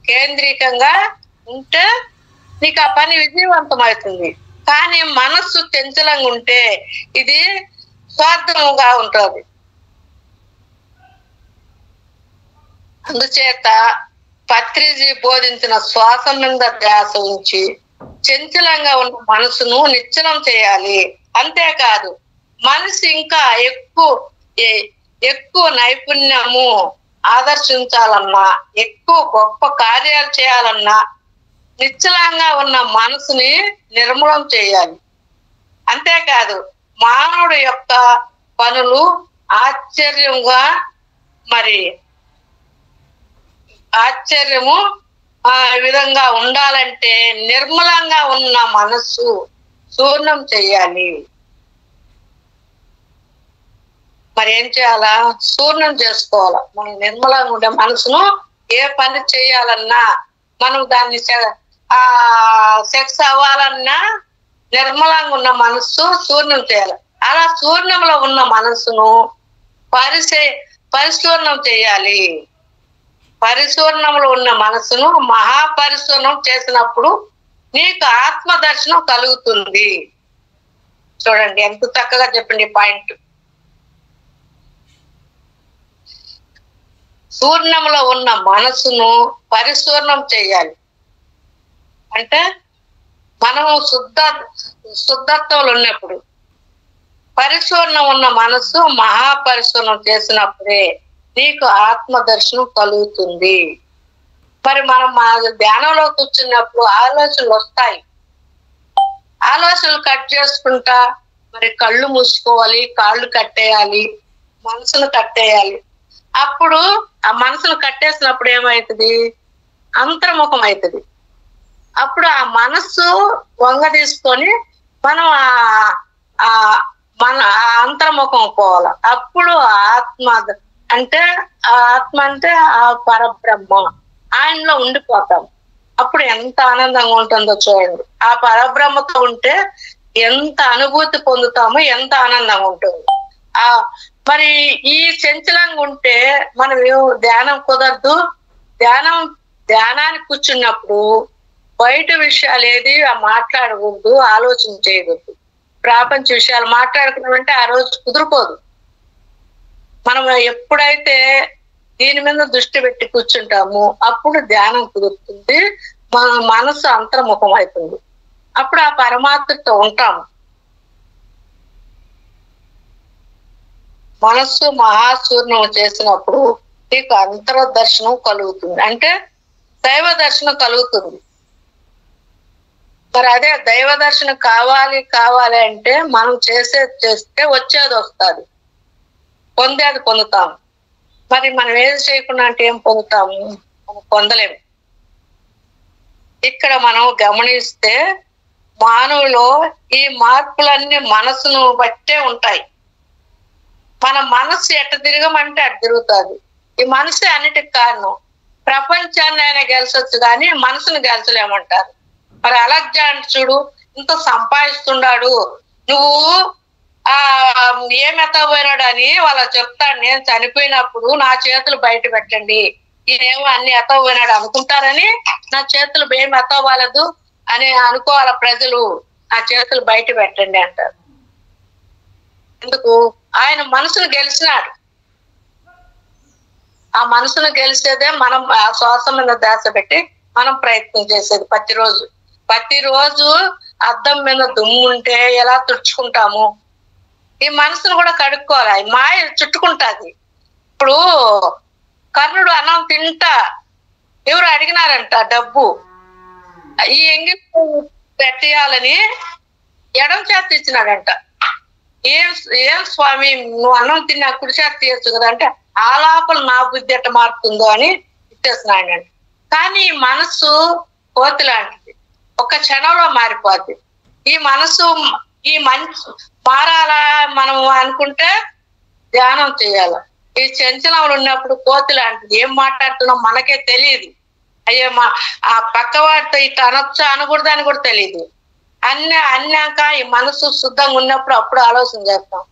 కేంద్రీకంగా ఉంటే నీకు ఆ పని విజయవంతం అవుతుంది. కానీ మనస్సు చంచలంగా ఉంటే ఇది స్వార్థంగా ఉంటుంది. అందుచేత పత్రిజీ బోధించిన శ్వాస మీద ధ్యాస ఉంచి చంచలంగా ఉన్న మనసును నిశ్చలం చేయాలి. అంతేకాదు, మనసు ఇంకా ఎక్కువ నైపుణ్యము ఆదర్శించాలన్నా, ఎక్కువ గొప్ప కార్యాలు చేయాలన్నా నిశ్చలంగా ఉన్న మనసుని నిర్మూలం చేయాలి. అంతేకాదు, మానవుడు యొక్క పనులు ఆశ్చర్యము విధంగా ఉండాలంటే నిర్మలంగా ఉన్న మనస్సు శూన్యం చేయాలి. మరి ఏం చేయాలా? శూన్యం చేసుకోవాలా. మనం నిర్మలంగా ఉండే మనసును ఏ పని చేయాలన్నా, మనం దాన్ని సెక్స్ అవ్వాలన్నా నిర్మలంగా ఉన్న మనస్సు శూన్యం చేయాలి. అలా శూన్యంలో ఉన్న మనస్సును పరిశూర్ణం చేయాలి. పరిశూర్ణంలో ఉన్న మనసును మహాపరిశూర్ణం చేసినప్పుడు నీకు ఆత్మదర్శనం కలుగుతుంది. చూడండి ఎంత చక్కగా చెప్పండి పాయింట్. శూన్యంలో ఉన్న మనసును పరిశూర్ణం చేయాలి అంటే మనము శుద్ధత్వంలో ఉన్నప్పుడు, పరిశూర్ణం ఉన్న మనసు మహాపరిశూర్ణం చేసినప్పుడే నీకు ఆత్మదర్శనం కలుగుతుంది. మరి మనం ధ్యానంలో కూర్చున్నప్పుడు ఆలోచనలు వస్తాయి. ఆలోచనలు కట్ చేసుకుంటా మరి కళ్ళు మూసుకోవాలి, కాళ్ళు కట్టేయాలి, మనసును కట్టేయాలి. అప్పుడు ఆ మనసును కట్టేసినప్పుడు ఏమవుతుంది? అంతర్ముఖం అవుతుంది. అప్పుడు ఆ మనస్సు వంగ తీసుకొని మనం మన అంతర్ముఖం పోవాలి. అప్పుడు ఆత్మ అంటే ఆ పరబ్రహ్మ, ఆయనలో ఉండిపోతాం. అప్పుడు ఎంత ఆనందంగా ఉంటుందో చూడండి. ఆ పరబ్రహ్మతో ఉంటే ఎంత అనుభూతి పొందుతామో, ఎంత ఆనందంగా ఉంటుంది. మరి ఈ చంచలంగా ఉంటే మనం ధ్యానం కుదరదు. ధ్యానానికి కూర్చున్నప్పుడు బయట విషయాలు ఏది మాట్లాడకూడదు, ఆలోచన చేయకూడదు. ప్రపంచ విషయాలు మాట్లాడుకున్నామంటే ఆ రోజు కుదురుకోదు. మనం ఎప్పుడైతే దీని మీద దృష్టి పెట్టి కూర్చుంటామో అప్పుడు ధ్యానం కుదురుతుంది, మన మనసు అంతర్ముఖం అవుతుంది. అప్పుడు ఆ పరమాత్మతో ఉంటాము. మనస్సు మహాశూన్యం చేసినప్పుడు నీకు అంతర్దర్శనం కలుగుతుంది, అంటే దైవ దర్శనం కలుగుతుంది. మరి అదే దైవ దర్శనం కావాలి అంటే మనం చేస్తే వచ్చేది వస్తుంది, పొందేది పొందుతాము. మరి మనం ఏది చేయకుండా అంటే ఏం పొందుతాము? మనం పొందలేము. ఇక్కడ మనం గమనిస్తే మానవులో ఈ మార్పులన్నీ మనసును బట్టే ఉంటాయి. మన మనసు ఎట్ట తిరగమంటే అటు తిరుగుతుంది. ఈ మనసు అన్నిటికి కారణం. ప్రపంచాన్ని ఆయన గెలిచొచ్చు కానీ మనసును గెలిచలేమంటారు. మరి అలెగ్జాండర్ చూడు, ఇంత సంపాదిస్తున్నాడు, నువ్వు ఏం ఎత్తపోయినాడు అని వాళ్ళకి చెప్తాడు. నేను చనిపోయినప్పుడు నా చేతులు బయట పెట్టండి, ఈయనేమో అన్ని ఎత్తపోయినాడు అనుకుంటారని నా చేతులు ఏం ఎత్తవాలదు అని అనుకోవాల ప్రజలు. నా చేతులు బయట పెట్టండి అంటారు. ఎందుకు? ఆయన మనసును గెలిచినాడు. ఆ మనసును గెలిచేదే మనం ఆ శ్వాస మీద ధ్యాస పెట్టి మనం ప్రయత్నం చేసేది. ప్రతిరోజు అద్దం మీద దుమ్ము ఉంటే ఎలా తుడుచుకుంటాము, ఈ మనసును కూడా కడుక్కోవాలి. మాయ చుట్టుకుంటాది. ఇప్పుడు కర్ణుడు అన్నం తింటా ఎవరు అడిగినారంట డబ్బు, ఈ ఎంగి పెట్టేయాలని ఎడం చేత ఇచ్చినాడంట. ఏం స్వామి నువ్వు అన్నం తిన్నా కుడి చేత తీయచ్చు కదా అంటే, ఆ లోపల నా బుద్ధి ఎట్ట మారుతుందో అని ఇచ్చేసినాడంట. కానీ ఈ మనసు కోతి లాంటిది, ఒక క్షణంలో మారిపోద్ది. ఈ మనసు ఈ మంచి మారాలా మనం అనుకుంటే ధ్యానం చేయాలి. ఈ చంచలంలో ఉన్నప్పుడు కోతి లాంటిది, ఏం మాట్లాడుతున్నాం మనకే తెలియదు. అయ్యో ఆ పక్కవాడితో ఇట్లా అనొచ్చా అనకూడదు అని కూడా తెలియదు. అన్నాక ఈ మనసు శుద్ధంగా ఉన్నప్పుడు అప్పుడు ఆలోచన చేస్తాం,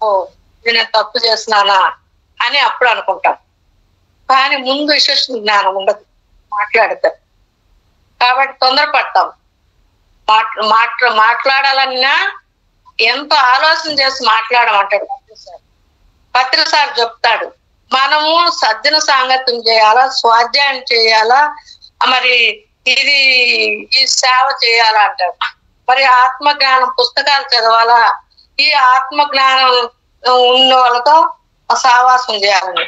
ఓ నేను తప్పు చేస్తున్నానా అని అప్పుడు అనుకుంటాం. కానీ ముందు విశేష జ్ఞానం ఉండదు, మాట్లాడతారు కాబట్టి తొందరపడతాం. మాట్లాడాలన్నా ఎంతో ఆలోచన చేసి మాట్లాడమంటాడు పత్రిక సార్ చెప్తాడు. మనము సజ్జన సాంగత్యం చేయాలా, స్వాధ్యాయం చేయాలా, మరి ఇది ఈ సేవ చేయాలా అంటాడు. మరి ఆత్మజ్ఞానం పుస్తకాలు చదవాలా, ఈ ఆత్మజ్ఞానం ఉన్న వాళ్ళతో సహవాసం చేయాలని.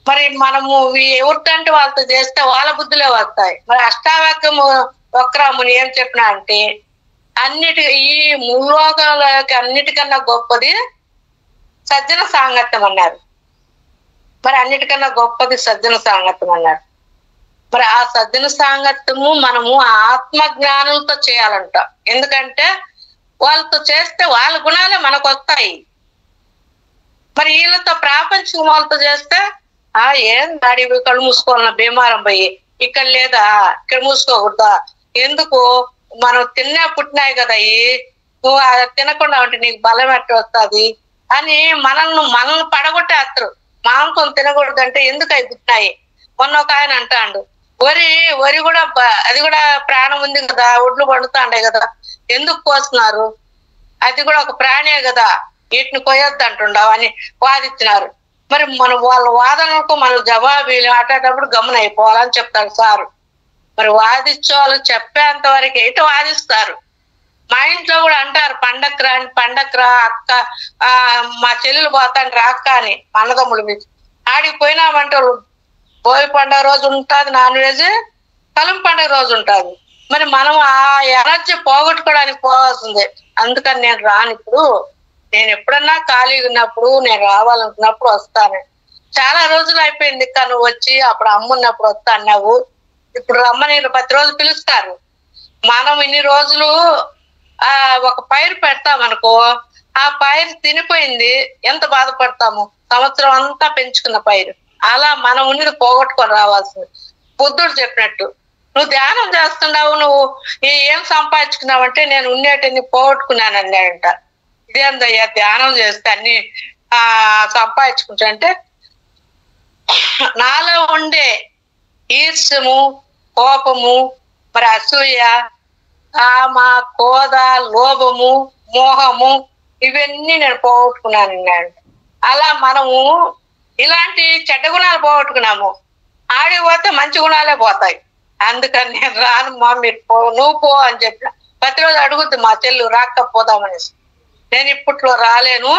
మరి మనము ఎవరికంటే వాళ్ళతో చేస్తే వాళ్ళ బుద్ధులే వస్తాయి. మరి అష్టావాక్యము వక్రముని ఏం చెప్పినా అంటే, ఈ ముల్లోకాలకి అన్నిటికన్నా గొప్పది సజ్జన సాంగత్యం అన్నారు. మరి అన్నిటికన్నా గొప్పది సజ్జన సాంగత్యం అన్నారు. మరి ఆ సజ్జన సాంగత్యము మనము ఆత్మ జ్ఞానులతో చేయాలంట. ఎందుకంటే వాళ్ళతో చేస్తే వాళ్ళ గుణాలే మనకు వస్తాయి. మరి వీళ్ళతో ప్రాపంచిక వాళ్ళతో చేస్తే ఏం దాడి కళ్ళు మూసుకోవాలన్నా బీమారం పోయి, ఇక్కడ లేదా ఇక్కడ మూసుకోకూడదా, ఎందుకు మనం పుట్టినాయి కదా నువ్వు తినకుండా ఉంటే నీకు బలం ఎట్ట వస్తుంది అని మనల్ని పడగొట్టేస్తారు. మాంసం తినకూడదు అంటే ఎందుకు అవి పుట్టినాయి. మొన్న ఒక ఆయన అంటాడు, వరి కూడా అది కూడా ప్రాణం ఉంది కదా, ఒడ్లు పండుతాండే కదా, ఎందుకు కోస్తున్నారు, అది కూడా ఒక ప్రాణే కదా, వీటిని కోయొద్దు అంటుండవు అని వాదించినారు. మరి వాళ్ళ వాదనకు మనం జవాబు ఆటేటప్పుడు గమన అయిపోవాలని చెప్తాడు సారు. మరి వాదించే వాళ్ళు చెప్పేంత వరకు ఎటు వాదిస్తారు. మా ఇంట్లో కూడా అంటారు, పండక్రా అక్క, మా చెల్లెలు పోతాను రాక్క అని అన్నదమ్ముల మీద. ఆడికి పోయినామంటే భోగి పండుగ రోజు ఉంటుంది నాన్ వెజ్, కలం పండుగ రోజు ఉంటుంది. మరి మనం ఆ ఎనర్జీ పోగొట్టుకోవడానికి పోవాల్సిందే. అందుకని నేను రాను. ఇప్పుడు నేను ఎప్పుడన్నా ఖాళీగా ఉన్నప్పుడు నేను రావాలనుకున్నప్పుడు వస్తాను. చాలా రోజులు అయిపోయింది కానీ నువ్వు వచ్చి అప్పుడు అమ్మున్నప్పుడు వస్తా అన్నావు. ఇప్పుడు రమ్మని ప్రతిరోజు పిలుస్తారు. మనం ఇన్ని రోజులు ఒక పైరు పెడతామనుకో, ఆ పైరు తినిపోయింది ఎంత బాధపడతాము. సంవత్సరం అంతా పెంచుకున్న పైరు అలా మనం ఉన్నది పోగొట్టుకొని రావాల్సింది. బుద్ధుడు చెప్పినట్టు నువ్వు ధ్యానం చేస్తున్నావు, నువ్వు ఏం సంపాదించుకున్నావు అంటే నేను ఉండేటిని పోగొట్టుకున్నాను అన్నాడంట. ఇదేందయ్యా ధ్యానం చేస్తే అన్ని సంపాదించుకుంటా అంటే, నాలో ఉండే ఈర్ష్యము, కోపము, మరి అసూయ, కామ, కోద, లోభము, మోహము ఇవన్నీ నేను పోగొట్టుకున్నాను అన్నాడు. అలా మనము ఇలాంటి చెడ్డ గుణాలు పోగొట్టుకున్నాము, ఆడికి పోతే మంచి గుణాలే పోతాయి. అందుకని నేను రాను మా, మీరు నువ్వు పో అని చెప్పిన. ప్రతిరోజు అడుగుద్ది మా చెల్లు రాకపోదామనేసి. నేను ఇప్పట్లో రాలేను,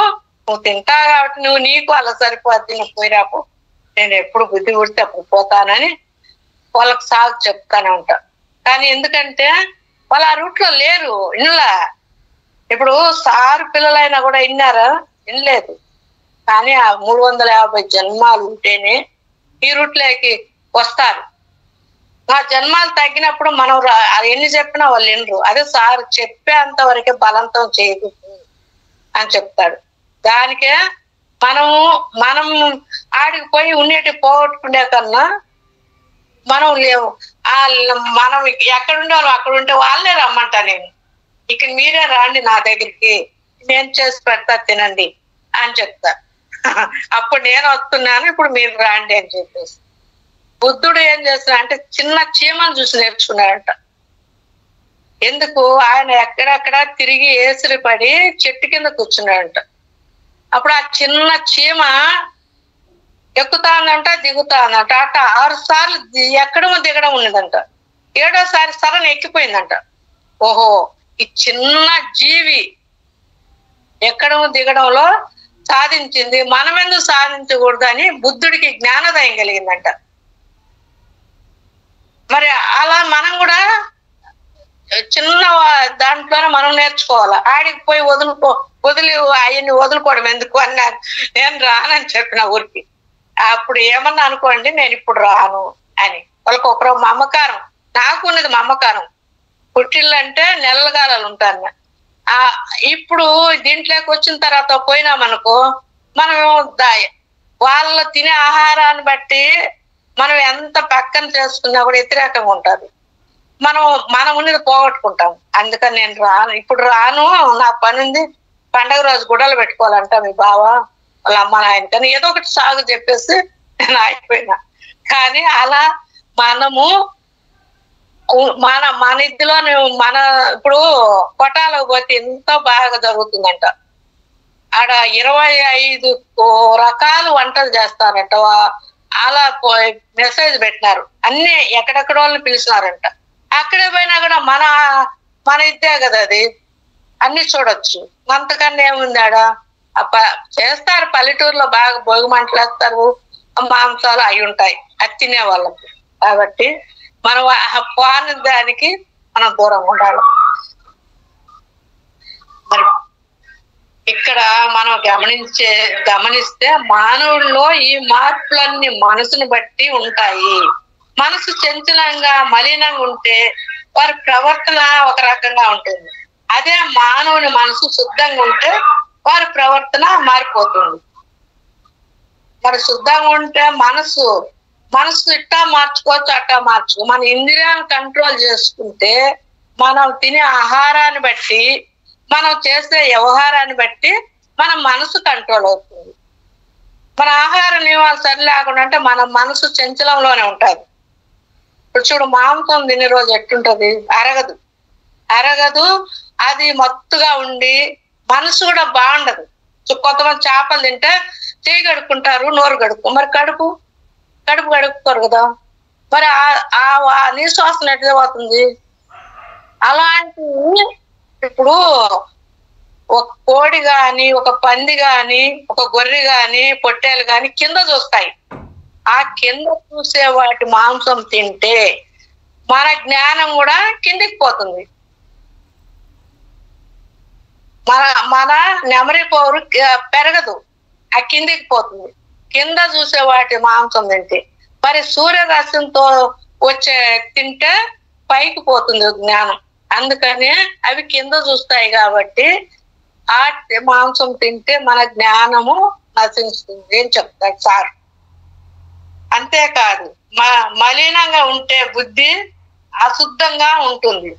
నువ్వు తింటా కాబట్టి నువ్వు నీకు అలా సరిపోద్ది, నువ్వు పోయిరాపు, నేను ఎప్పుడు బుద్ధి పుడితే అప్పుడు పోతానని వాళ్ళకి సాగు చెప్తానే ఉంటా. కానీ ఎందుకంటే వాళ్ళు ఆ రూట్లో లేరు, ఇన్లా. ఇప్పుడు సారు పిల్లలైనా కూడా విన్నారా? వినలేదు. కానీ ఆ 350 జన్మాలు ఉంటేనే ఈ రూట్లోకి వస్తారు. నా జన్మాలు తగ్గినప్పుడు మనం ఎన్ని చెప్పినా వాళ్ళు వినరు. అదే సార్ చెప్పేంత వరకే బలంతం చేయదు అని చెప్తాడు. దానికే మనం ఆడికి పోయి ఉన్నటి పోగొట్టుకునే కన్నా మనం లేవు. మనం ఎక్కడుండే వాళ్ళు అక్కడ ఉంటే వాళ్ళే రమ్మంటా. నేను ఇక మీరే రాండి నా దగ్గరికి, నేను చేసి పెడతా తినండి అని చెప్తా. అప్పుడు నేను వస్తున్నాను, ఇప్పుడు మీరు రాండి అని చెప్పేసి. బుద్ధుడు ఏం చేస్తున్నా అంటే చిన్న చీమను చూసి నేర్చుకున్నాడంట. ఎందుకు? ఆయన ఎక్కడెక్కడ తిరిగి ఏసిరి పడి చెట్టు కింద కూర్చున్నాడంట. అప్పుడు ఆ చిన్న చీమ ఎక్కుతాందంట, దిగుతాందంట. అట్ట 6 సార్లు ఎక్కడము దిగడం ఉన్నదంట. 7వసారి సరణ ఎక్కిపోయిందంట. ఓహో, ఈ చిన్న జీవి ఎక్కడము దిగడంలో సాధించింది, మనమెందుకు సాధించకూడదని బుద్ధుడికి జ్ఞానోదయం కలిగిందంట. మరి అలా మనం కూడా చిన్న దాంట్లోనే మనం నేర్చుకోవాలి. ఆడికి పోయి వదిలి ఆయన్ని వదులుకోవడం ఎందుకు అన్నారు. నేను రానని చెప్పిన ఊరికి. అప్పుడు ఏమన్నా అనుకోండి, నేను ఇప్పుడు రాను అని. వాళ్ళకి ఒక మమకారం, నాకు ఉన్నది మమకారం. పుట్టిళ్ళు అంటే నెలగాలు ఉంటాను. ఇప్పుడు దీంట్లోకి వచ్చిన తర్వాత పోయినామనుకో, మనం వాళ్ళ తినే ఆహారాన్ని బట్టి మనం ఎంత పక్కన చేసుకున్నా కూడా వ్యతిరేకంగా ఉంటుంది. మనం ఉన్నది పోగొట్టుకుంటాం. అందుకని నేను రాను, ఇప్పుడు రాను, నా పని ఉంది, పండగ రోజు గుడ్డలు పెట్టుకోవాలంట మీ బావ వాళ్ళ అమ్మ నాయన, కానీ ఏదో ఒకటి సాగు చెప్పేసి నేను అయిపోయినా. కానీ అలా మనము మన ఇదిలో ఇప్పుడు కొట్టాలకు పోతే ఎంతో బాగా జరుగుతుందంట. ఆడ 25 రకాల వంటలు చేస్తారంట. అలా మెసేజ్ పెట్టినారు, అన్ని ఎక్కడెక్కడ వాళ్ళని పిలిచినారంట. అక్కడే పోయినా కూడా మన ఇద్దే కదా అది, అన్ని చూడొచ్చు. అంతకన్నా ఏముంది ఆడ. చేస్తారు పల్లెటూరులో బాగా భోగి మంటలు వేస్తారు, మాంసాలు అవి ఉంటాయి, అది తినే వాళ్ళకి. కాబట్టి మనం పోని దానికి మనం దూరంగా ఉండాలి. మరి ఇక్కడ మనం గమనిస్తే మానవుల్లో ఈ మార్పులన్నీ మనసుని బట్టి ఉంటాయి. మనసు చంచలంగా మలినంగా ఉంటే వారి ప్రవర్తన ఒక రకంగా ఉంటుంది. అదే మానవుని మనసు శుద్ధంగా ఉంటే వారి ప్రవర్తన మారిపోతుంది. మరి శుద్ధంగా ఉంటే మనసు ఇట్టా మార్చుకోవచ్చు, అట్టా మార్చుకో. మన ఇంద్రియాలను కంట్రోల్ చేసుకుంటే మనం తినే ఆహారాన్ని బట్టి, మనం చేసే వ్యవహారాన్ని బట్టి మన మనసు కంట్రోల్ అవుతుంది. మన ఆహార నియమాలు సరి లేకుండా అంటే మన మనసు చంచలంలోనే ఉంటుంది. ఇప్పుడు చూడు, మాంసం తినే రోజు ఎట్టుంటది, అరగదు. అది మత్తుగా ఉండి మనసు కూడా బాగుండదు. కొంతమంది చేపలు తింటే చేయి కడుక్కుంటారు, నోరు మరి కడుపు కడుక్కోరు కదా. మరి ఆ నిశ్వాసన ఎట్లా పోతుంది? అలాంటి ఇప్పుడు ఒక కోడి గాని, ఒక పంది గాని, ఒక గొర్రె గాని, పొట్టేలు గాని కింద చూస్తాయి. ఆ కింద చూసే వాటి మాంసం తింటే మన జ్ఞానం కూడా కిందికి పోతుంది. మన నెమరి పవరు పెరగదు, ఆ కిందికి పోతుంది. కింద చూసే వాటి మాంసం తింటే. మరి సూర్యరశ్మితో వచ్చే తింటే పైకి పోతుంది జ్ఞానం. అందుకని అవి కింద చూస్తాయి కాబట్టి ఆ మాంసం తింటే మన జ్ఞానము నశిస్తుంది అని చెప్తాడు సార్. అంతేకాదు, మలినంగా ఉంటే బుద్ధి అశుద్ధంగా ఉంటుంది,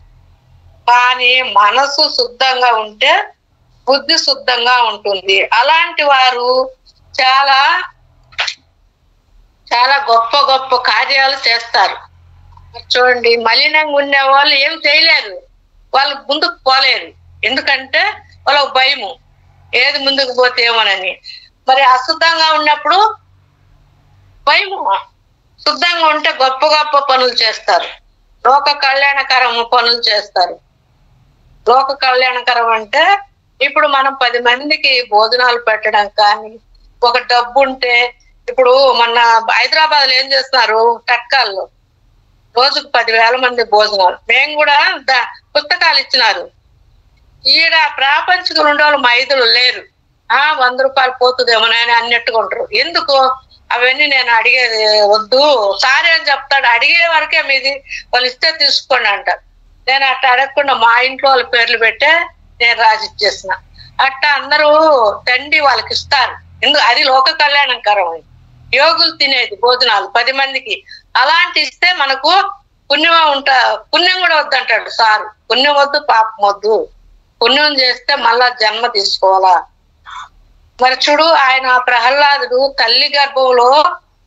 కానీ మనసు శుద్ధంగా ఉంటే బుద్ధి శుద్ధంగా ఉంటుంది. అలాంటి వారు చాలా చాలా గొప్ప గొప్ప కార్యాలు చేస్తారు. చూడండి, మలినంగా ఉండే వాళ్ళు ఏం చేయలేరు, వాళ్ళు ముందుకు పోలేరు. ఎందుకంటే వాళ్ళకు భయము, ఏది ముందుకు పోతే ఏమోనని. మరి అశుద్ధంగా ఉన్నప్పుడు భయము. శుద్ధంగా ఉంటే గొప్ప గొప్ప పనులు చేస్తారు, లోక కళ్యాణకరం పనులు చేస్తారు. లోక కళ్యాణకరం అంటే ఇప్పుడు మనం 10 మందికి భోజనాలు పెట్టడం కానీ, ఒక డబ్బు ఉంటే, ఇప్పుడు మొన్న హైదరాబాద్ లో ఏం చేస్తున్నారు, టట్కాల్లో రోజుకు 10,000 మంది భోజనాలు. మేము కూడా పుస్తకాలు ఇచ్చినారు. ఈడ ప్రాపంచిక 2 రోజులు మైదులు లేరు, 100 రూపాయలు పోతుందేమోనని అన్నట్టుగా ఉంటారు. ఎందుకు? అవన్నీ నేను అడిగేది వద్దు, సారీ అని చెప్తాడు. అడిగే వరకే మీది, వాళ్ళు ఇస్తే తీసుకోండి అంటారు. నేను అట్లా అడగకుండా మా ఇంట్లో వాళ్ళ పేర్లు పెట్టే నేను రాసి ఇచ్చేసిన. అట్లా అందరూ తండ్రి వాళ్ళకి ఇస్తారు. ఎందుకు, అది లోక కళ్యాణకరం. యోగులు తినేది భోజనాలు 10 మందికి, అలాంటి ఇస్తే మనకు పుణ్యం పుణ్యం కూడా వద్దంటాడు సారు. పుణ్యం వద్దు, పాపం వద్దు. పుణ్యం చేస్తే మళ్ళా జన్మ తీసుకోవాలా. మరి చూడు, ఆయన ప్రహ్లాదుడు తల్లి గర్భంలో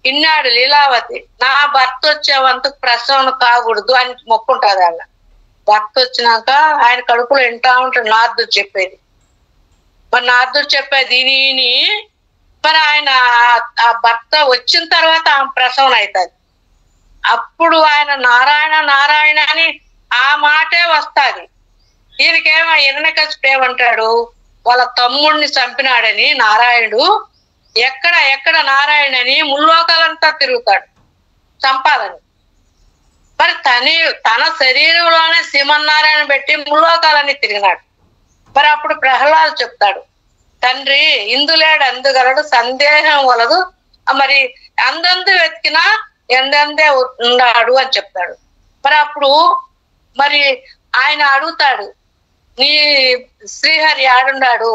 ఇన్నాడు లీలావతి, నా భర్త వచ్చేవంతకు ప్రసవన కాకూడదు అని మొక్కుంటాది. ఆయన భర్త వచ్చినాక ఆయన కడుపులో వింటా ఉంటాడు నారదుడు చెప్పేది. మరి నారదుడు చెప్పేది విని మరి ఆయన ఆ భర్త వచ్చిన తర్వాత ఆమె ప్రసవన అవుతుంది. అప్పుడు ఆయన నారాయణ నారాయణ అని ఆ మాటే వస్తాది. దీనికేమో హిరణ్యకశిపుడు ఏమంటాడు, వాళ్ళ తమ్ముడిని చంపినాడని నారాయణుడు ఎక్కడ నారాయణ అని ముల్లోకాలంతా తిరుగుతాడు చంపాలని. మరి తన శరీరంలోనే శ్రీమన్నారాయణ పెట్టి ముల్లోకాలని తిరిగినాడు. మరి అప్పుడు ప్రహ్లాదు చెప్తాడు, తండ్రి ఇందులేడు అందుగలడు సందేహం వలదు, మరి అందందు వెతికినా ఎందందే ఉన్నాడు అని చెప్తాడు. మరి అప్పుడు మరి ఆయన అడుగుతాడు, నీ శ్రీహరి ఆడున్నాడు,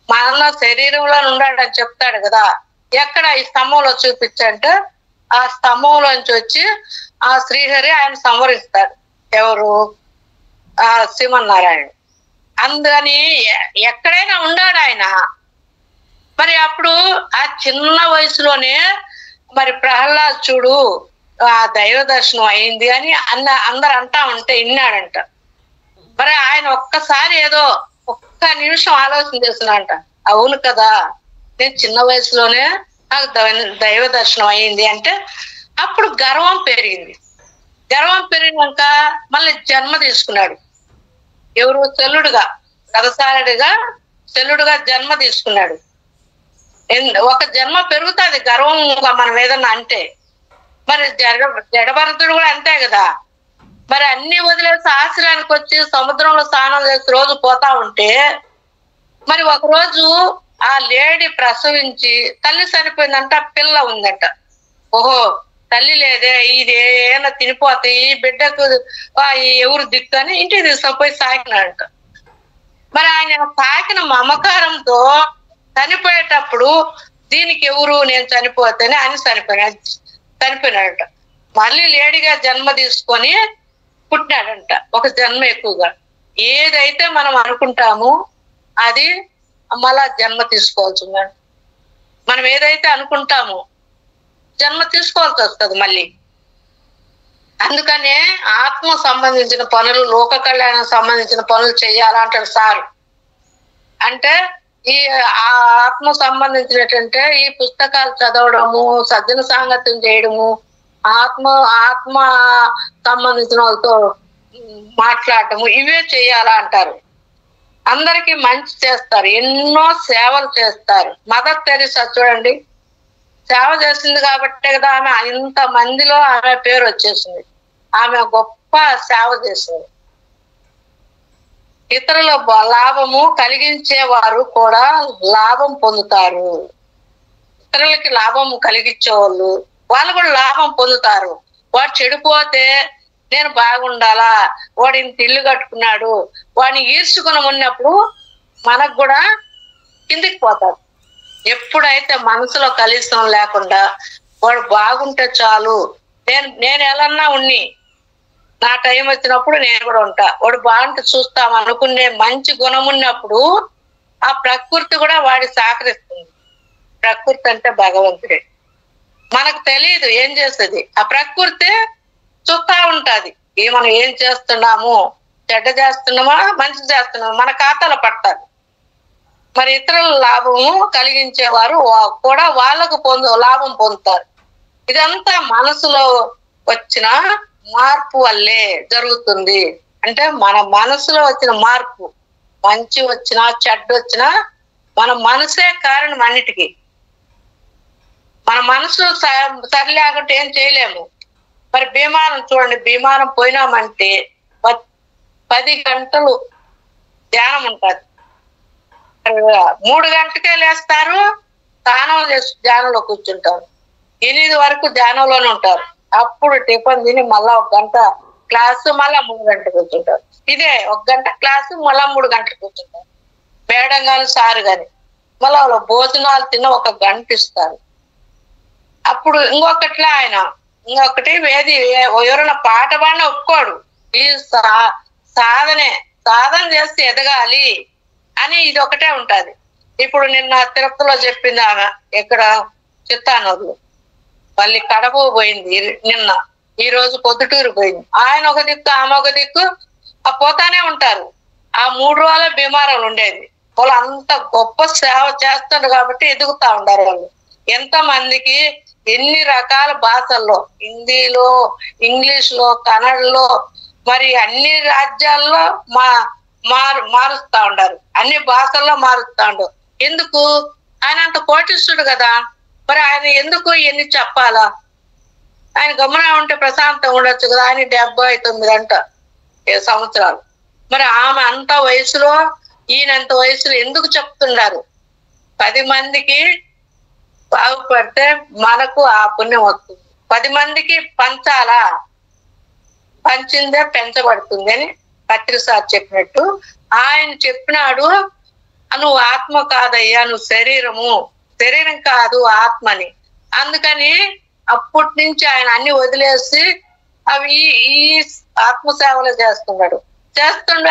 మన శరీరంలో ఉన్నాడు అని చెప్తాడు కదా, ఎక్కడ ఈ స్తంభంలో చూపించంటే ఆ స్తంభంలోంచి వచ్చి ఆ శ్రీహరి ఆయన సంవరిస్తాడు. ఎవరు, ఆ శ్రీమన్నారాయణ. అందుకని ఎక్కడైనా ఉన్నాడు ఆయన. మరి అప్పుడు ఆ చిన్న వయసులోనే మరి ప్రహ్లాద్ చూడు ఆ దైవ దర్శనం అయింది అని అందరు అంటా ఉంటే విన్నాడంట. మరి ఆయన ఒక్కసారి ఏదో ఒక్క నిమిషం ఆలోచన చేస్తున్నాడంట, అవును కదా నేను చిన్న వయసులోనే నాకు దైవ దర్శనం అయింది అంటే. అప్పుడు గర్వం పెరిగింది. గర్వం పెరిగినాక మళ్ళీ జన్మ తీసుకున్నాడు. ఎవరు, శల్యుడుగా, రథసారుడిగా శల్యుడుగా జన్మ తీసుకున్నాడు. ఒక జన్మ పెరుగుతుంది గర్వంగా మనం ఏదన్నా అంటే. మరి జడభరతుడు కూడా అంతే కదా. మరి అన్ని వదిలేసి ఆశ్రయానికి వచ్చి సముద్రంలో స్నానం చేసి రోజు పోతా ఉంటే మరి ఒకరోజు ఆ లేడీ ప్రసవించి తల్లి చనిపోయిందంట, పిల్ల ఉందంట. ఓహో తల్లి లేదే, ఇది ఏమైనా తినిపోతే ఈ బిడ్డకు ఎవరు దిక్కు అని ఇంటికి తీసుకుపోయి సాకినాడంట. మరి ఆయన సాకిన మమకారంతో చనిపోయేటప్పుడు దీనికి ఎవరు, నేను చనిపోతేనే అని చనిపోయినాడంట. మళ్ళీ లేడీగా జన్మ తీసుకొని పుట్టినాడంట, ఒక జన్మ ఎక్కువగా. ఏదైతే మనం అనుకుంటామో అది మళ్ళా జన్మ తీసుకోవాల్సిందండి. మనం ఏదైతే అనుకుంటామో జన్మ తీసుకోవాల్సి వస్తుంది మళ్ళీ. అందుకనే ఆత్మ సంబంధించిన పనులు, లోక కళ్యాణం సంబంధించిన పనులు చేయాలంటాడు సారు. అంటే ఈ ఆత్మ సంబంధించినటువంటి ఈ పుస్తకాలు చదవడము, సజ్జన సాంగత్యం చేయడము, ఆత్మ సంబంధించిన వాళ్ళతో మాట్లాడటము, ఇవే చేయాలా అంటారు. అందరికీ మంచి చేస్తారు, ఎన్నో సేవలు చేస్తారు. మదర్ తెరీసా చూడండి, సేవ చేసింది కాబట్టే కదా ఆమె ఇంత మందిలో ఆమె పేరు వచ్చేసింది. ఆమె గొప్ప సేవ చేసింది. ఇతరుల లాభము కలిగించే వారు కూడా లాభం పొందుతారు. ఇతరులకి లాభం కలిగించే వాళ్ళు కూడా లాభం పొందుతారు. వాడు చెడిపోతే నేను బాగుండాలా, వాడు ఇంత ఇల్లు కట్టుకున్నాడు, వాడిని ఈర్చుకుని ఉన్నప్పుడు మనకు కూడా కిందికి పోతారు. ఎప్పుడైతే మనసులో కలుషం లేకుండా వాడు బాగుంటే చాలు, నేను ఎలాన్నా ఉన్ని, నా టైం వచ్చినప్పుడు నేను కూడా ఉంటా, వాడు బాగుంటే చూస్తాం అనుకునే మంచి గుణం ఉన్నప్పుడు ఆ ప్రకృతి కూడా వాడి సహకరిస్తుంది. ప్రకృతి అంటే భగవంతుడే. మనకు తెలియదు ఏం చేస్తుంది, ఆ ప్రకృతి చూస్తా ఉంటది. మనం ఏం చేస్తున్నాము, చెడ్డ చేస్తున్నామా మంచి చేస్తున్నామా మన ఖాతాలో పడతారు. మరి ఇతరుల లాభము కలిగించేవారు కూడా వాళ్ళకు లాభం పొందుతారు. ఇదంతా మనసులో వచ్చిన మార్పు వల్లే జరుగుతుంది. అంటే మన మనసులో వచ్చిన మార్పు, మంచి వచ్చినా చెడ్డ వచ్చినా మన మనసే కారణం అన్నిటికీ. మన మనసు సరిలేకుంటే ఏం చేయలేము. మరి బీమారం చూడండి, బీమారం పోయినామంటే 10 గంటలు ధ్యానం ఉంటుంది. 3 గంటలకే లేస్తారు, స్నానం చేసి ధ్యానంలో కూర్చుంటారు. 8 వరకు ధ్యానంలోనే ఉంటారు. అప్పుడు టిఫిన్ తిని మళ్ళా 1 గంట క్లాసు, మళ్ళా 3 గంటలు కూర్చుంటారు. ఇదే 1 గంట క్లాసు, మళ్ళా 3 గంటలు కూర్చుంటారు. మేడం గాని సారు గాని మళ్ళా వాళ్ళ భోజనాలు తిన్న 1 గంట ఇస్తారు. అప్పుడు ఇంకొకట్లా ఆయన ఇంకొకటి ఎవరైనా పాట పాడినా ఒప్పుకోడు. ఈ సాధన చేస్తే ఎదగాలి అని ఇది ఒకటే ఉంటది. ఇప్పుడు నిన్న తిరుపతిలో చెప్పింది ఆమె, ఇక్కడ చిత్తానూరులో, మళ్ళీ కడప పోయింది నిన్న, ఈ రోజు పొద్దుటూరు పోయింది. ఆయన ఒక దిక్కు, ఆమె ఒక దిక్కు, పోతానే ఉంటారు. ఆ 3 రోజుల బీమారాలు ఉండేది. వాళ్ళు అంత గొప్ప సేవ చేస్తారు కాబట్టి ఎదుగుతా ఉండారు వాళ్ళు. ఎంత మందికి ఎన్ని రకాల భాషల్లో, హిందీలో, ఇంగ్లీష్ లో, కన్నడలో, మరి అన్ని రాజ్యాల్లో మారుస్తా ఉండారు. అన్ని భాషల్లో మారుస్తా ఉండరు. ఎందుకు? ఆయన అంత కోటిస్తుడు కదా, మరి ఆయన ఎందుకు ఇవన్నీ చెప్పాలా? ఆయన గమనం ఉంటే ప్రశాంతంగా ఉండొచ్చు కదా. ఆయన 79 సంవత్సరాలు. మరి ఆమె అంత వయసులో, ఈయనంత వయసులో ఎందుకు చెప్తున్నారు? 10 మందికి బాగుపడితే మనకు ఆ పుణ్యం వస్తుంది. 10 మందికి పంచాలా, పంచిందే పెంచబడుతుంది అని పత్రి సార్ చెప్పినట్టు ఆయన చెప్పినాడు. నువ్వు ఆత్మ కాదయ్యా, నువ్వు శరీరం కాదు ఆత్మని. అందుకని అప్పటి నుంచి ఆయన అన్ని వదిలేసి అవి ఈ ఆత్మసేవలు చేస్తున్నాడు.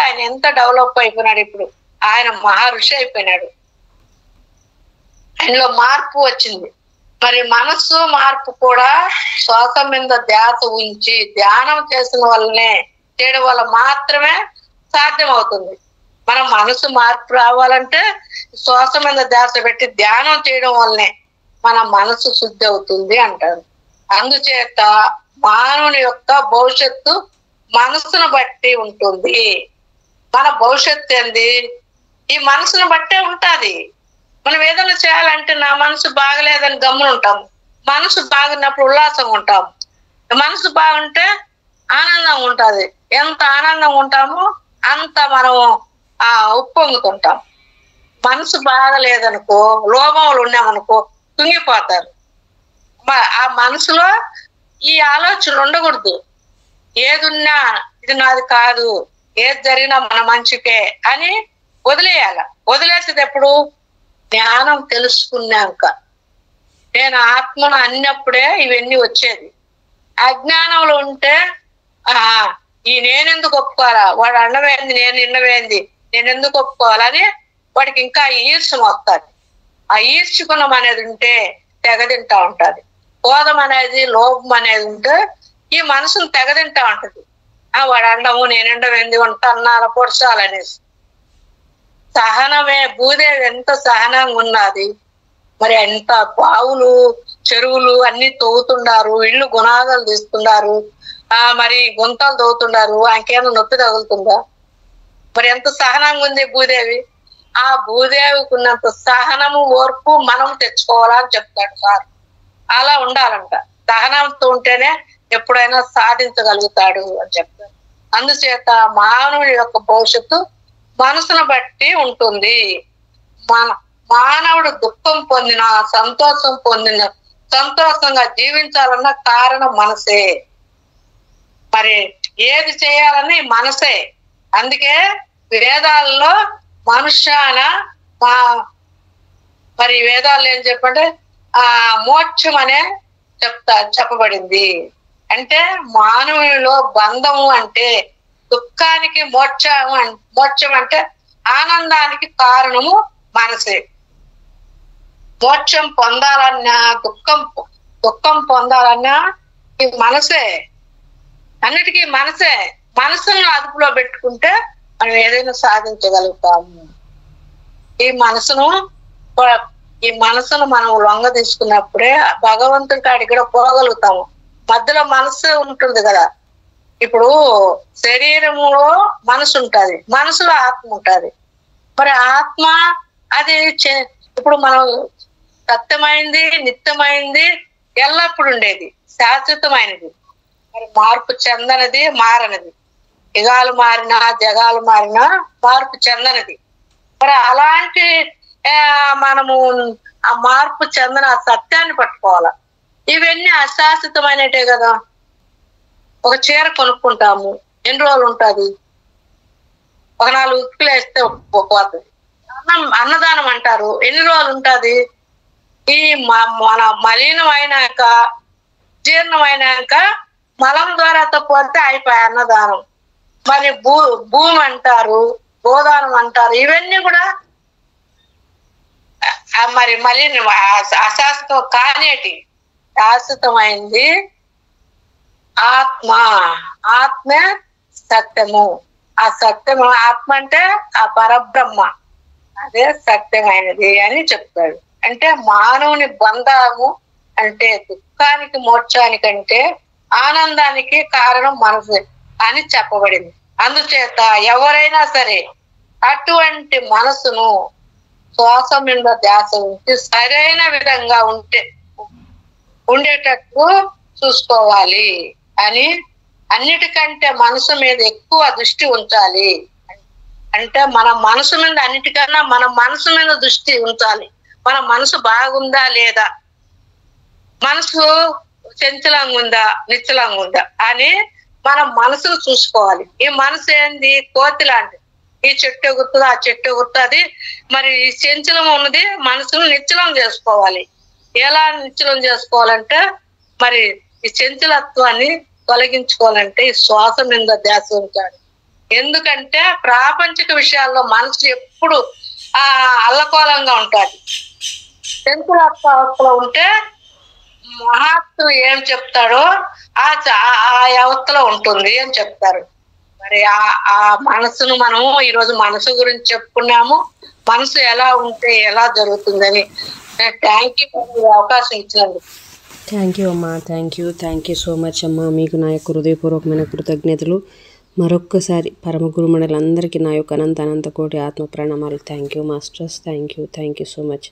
ఆయన ఎంత డెవలప్ అయిపోయినాడు. ఇప్పుడు ఆయన మహర్షి అయిపోయినాడు. ఆయనలో మార్పు వచ్చింది. మరి మనస్సు మార్పు కూడా శ్వాస మీద ధ్యాస ఉంచి ధ్యానం చేసిన వల్లనే, చేయడం వల్ల మాత్రమే సాధ్యం అవుతుంది. మన మనసు మార్పు రావాలంటే శ్వాస మీద ధ్యాస పెట్టి ధ్యానం చేయడం వల్లనే మన మనసు శుద్ధి అవుతుంది అంటారు. అందుచేత మానవుని యొక్క భవిష్యత్తు మనసును బట్టి ఉంటుంది. మన భవిష్యత్తు ఏంది? ఈ మనసును బట్టే ఉంటది. మనం ఏదైనా చేయాలంటే నా మనసు బాగలేదని గమ్మున ఉంటాం. మనసు బాగున్నప్పుడు ఉల్లాసంగా ఉంటాం. మనసు బాగుంటే ఆనందంగా ఉంటది. ఎంత ఆనందంగా ఉంటామో అంత మనం ఉప్పొంగుతుంటాం. మనసు బాగలేదనుకో, లోభంలో ఉన్నామనుకో తుంగిపోతారు. ఆ మనసులో ఈ ఆలోచనలు ఉండకూడదు. ఏదున్నా ఇది నాది కాదు, ఏది జరిగినా మన మంచికే అని వదిలేయాల. వదిలేసేది ఎప్పుడు? జ్ఞానం తెలుసుకున్నాక. నేను ఆత్మను అన్నప్పుడే ఇవన్నీ వచ్చేది. అజ్ఞానంలో ఉంటే ఈ నేనెందుకు ఒప్పుకోవాలా, వాడు అన్నవేంది, నేను నిన్నవేంది, నేను ఎందుకు ఒప్పుకోవాలని వాడికి ఇంకా ఈర్ష్యం వస్తుంది. ఆ ఈర్ష్యగుణం అనేది ఉంటే తెగదింటా ఉంటది. కోపం అనేది, లోభం అనేది ఉంటే ఈ మనసును తెగదింటా ఉంటది. వాడు అండము, నేను ఎండవేంది, వంట అన్నాల పొడచాలనేసి. సహనమే, భూదేవి ఎంత సహనంగా ఉన్నది. మరి ఎంత బావులు, చెరువులు అన్ని తవ్వుతున్నారు, ఇళ్ళు గుణాదాలు తీస్తున్నారు, మరి గుంతలు తవ్వుతున్నారు. ఆయనకేమో నొప్పి తగులుతుందా? మరి ఎంత సహనంగా ఉంది భూదేవి. ఆ భూదేవికి ఉన్నంత సహనము, ఓర్పు మనం తెచ్చుకోవాలని చెప్తాడు సార్. అలా ఉండాలంట. సహనంతో ఉంటేనే ఎప్పుడైనా సాధించగలుగుతాడు అని చెప్తాడు. అందుచేత మానవుని యొక్క భవిష్యత్తు మనసును బట్టి ఉంటుంది. మానవుడు దుఃఖం పొందిన, సంతోషం పొందిన, సంతోషంగా జీవించాలన్న కారణం మనసే. మరి ఏది చేయాలని మనసే. అందుకే వేదాల్లో మనుష్యాన మరి వేదాల్లో ఏం చెప్పంటే మోక్షం అనే చెప్పబడింది. అంటే మానవునిలో బంధము అంటే దుఃఖానికి మోక్షం అంటే ఆనందానికి కారణము మనసే. మోక్షం పొందాలన్నా, దుఃఖం పొందాలన్నా ఈ మనసే. అన్నిటికీ మనసే. మనసును అదుపులో పెట్టుకుంటే మనం ఏదైనా సాధించగలుగుతాము. ఈ మనసును మనం లొంగ తీసుకున్నప్పుడే భగవంతుడి కాడికి కూడా పోగలుగుతాము. మధ్యలో మనసు ఉంటుంది కదా. ఇప్పుడు శరీరములో మనసు ఉంటది, మనసులో ఆత్మ ఉంటది. మరి ఆత్మ అది ఇప్పుడు మనం సత్యమైంది, నిత్యమైంది, ఎల్లప్పుడు ఉండేది, శాశ్వతమైనది. మరి మార్పు చెందనది, మారనది. యుగాలు మారినా, జగాలు మారినా మార్పు చెందనది. మరి అలాంటి మనము ఆ మార్పు చెందిన సత్యాన్ని పట్టుకోవాలి. ఇవన్నీ అశాశ్వతమైనటే కదా. ఒక చీర కొనుక్కుంటాము, ఎన్ని రోజులు ఉంటుంది? ఒక 4 ఉతుకులు వేస్తే పోతుంది. అన్నదానం అంటారు, ఎన్ని రోజులు ఉంటుంది? ఈ మన మలినం అయినాక, జీర్ణమైనాక మలం ద్వారా పోతే అయిపోయి అన్నదానం. మరి భూమి అంటారు, గోదానం అంటారు, ఇవన్నీ కూడా మరి మలినం, అశాశ్వతం కానేటి. శాశ్వతమైంది ఆత్మే సత్యము. ఆ సత్యము ఆత్మ అంటే ఆ పరబ్రహ్మ, అదే సత్యమైనది అని చెప్తాడు. అంటే మానవుని బంధము అంటే దుఃఖానికి మోక్షానికంటే ఆనందానికి కారణం మనసు అని చెప్పబడింది. అందుచేత ఎవరైనా సరే అటువంటి మనసును శ్వాస మీద ధ్యాస ఉంచి సరైన విధంగా ఉండేటట్టు చూసుకోవాలి అని, అన్నిటికంటే మనసు మీద ఎక్కువ దృష్టి ఉంచాలి. అంటే మన మనసు మీద, అన్నిటికన్నా మన మనసు మీద దృష్టి ఉంచాలి. మన మనసు బాగుందా లేదా, మనసు చంచలంగా ఉందా నిశ్చలంగా ఉందా అని మన మనసును చూసుకోవాలి. ఈ మనసు ఏంది? కోతి లాంటిది. ఈ చెట్టు ఎగురుతుంది, ఆ చెట్టు ఎగురుతుంది. మరి ఈ చంచలం ఉన్నది మనసును నిశ్చలం చేసుకోవాలి. ఎలా నిశ్చలం చేసుకోవాలంటే, మరి ఈ చంచలత్వాన్ని తొలగించుకోవాలంటే ఈ శ్వాస మీద ధ్యాస ఉంచాలి. ఎందుకంటే ప్రాపంచిక విషయాల్లో మనసు ఎప్పుడు అల్లకోలంగా ఉంటుంది. చంచలత్వంలో ఉంటే మహాత్ముడు ఏం చెప్తాడో ఆ అవస్థలో ఉంటుంది అని చెప్తారు. మరి ఆ మనసును మనము ఈరోజు మనసు గురించి చెప్పుకున్నాము. మనసు ఎలా ఉంటే ఎలా జరుగుతుందని. థ్యాంక్ యూ అవకాశం ఇచ్చినందుకు. థ్యాంక్ యూ అమ్మా, థ్యాంక్ యూ సో మచ్ అమ్మా. మీకు నా యొక్క హృదయపూర్వకమైన కృతజ్ఞతలు. మరొక్కసారి పరమ గురుమణులందరికీ నా యొక్క అనంత కోటి ఆత్మ ప్రణామాలు. Thank you masters, thank you so much.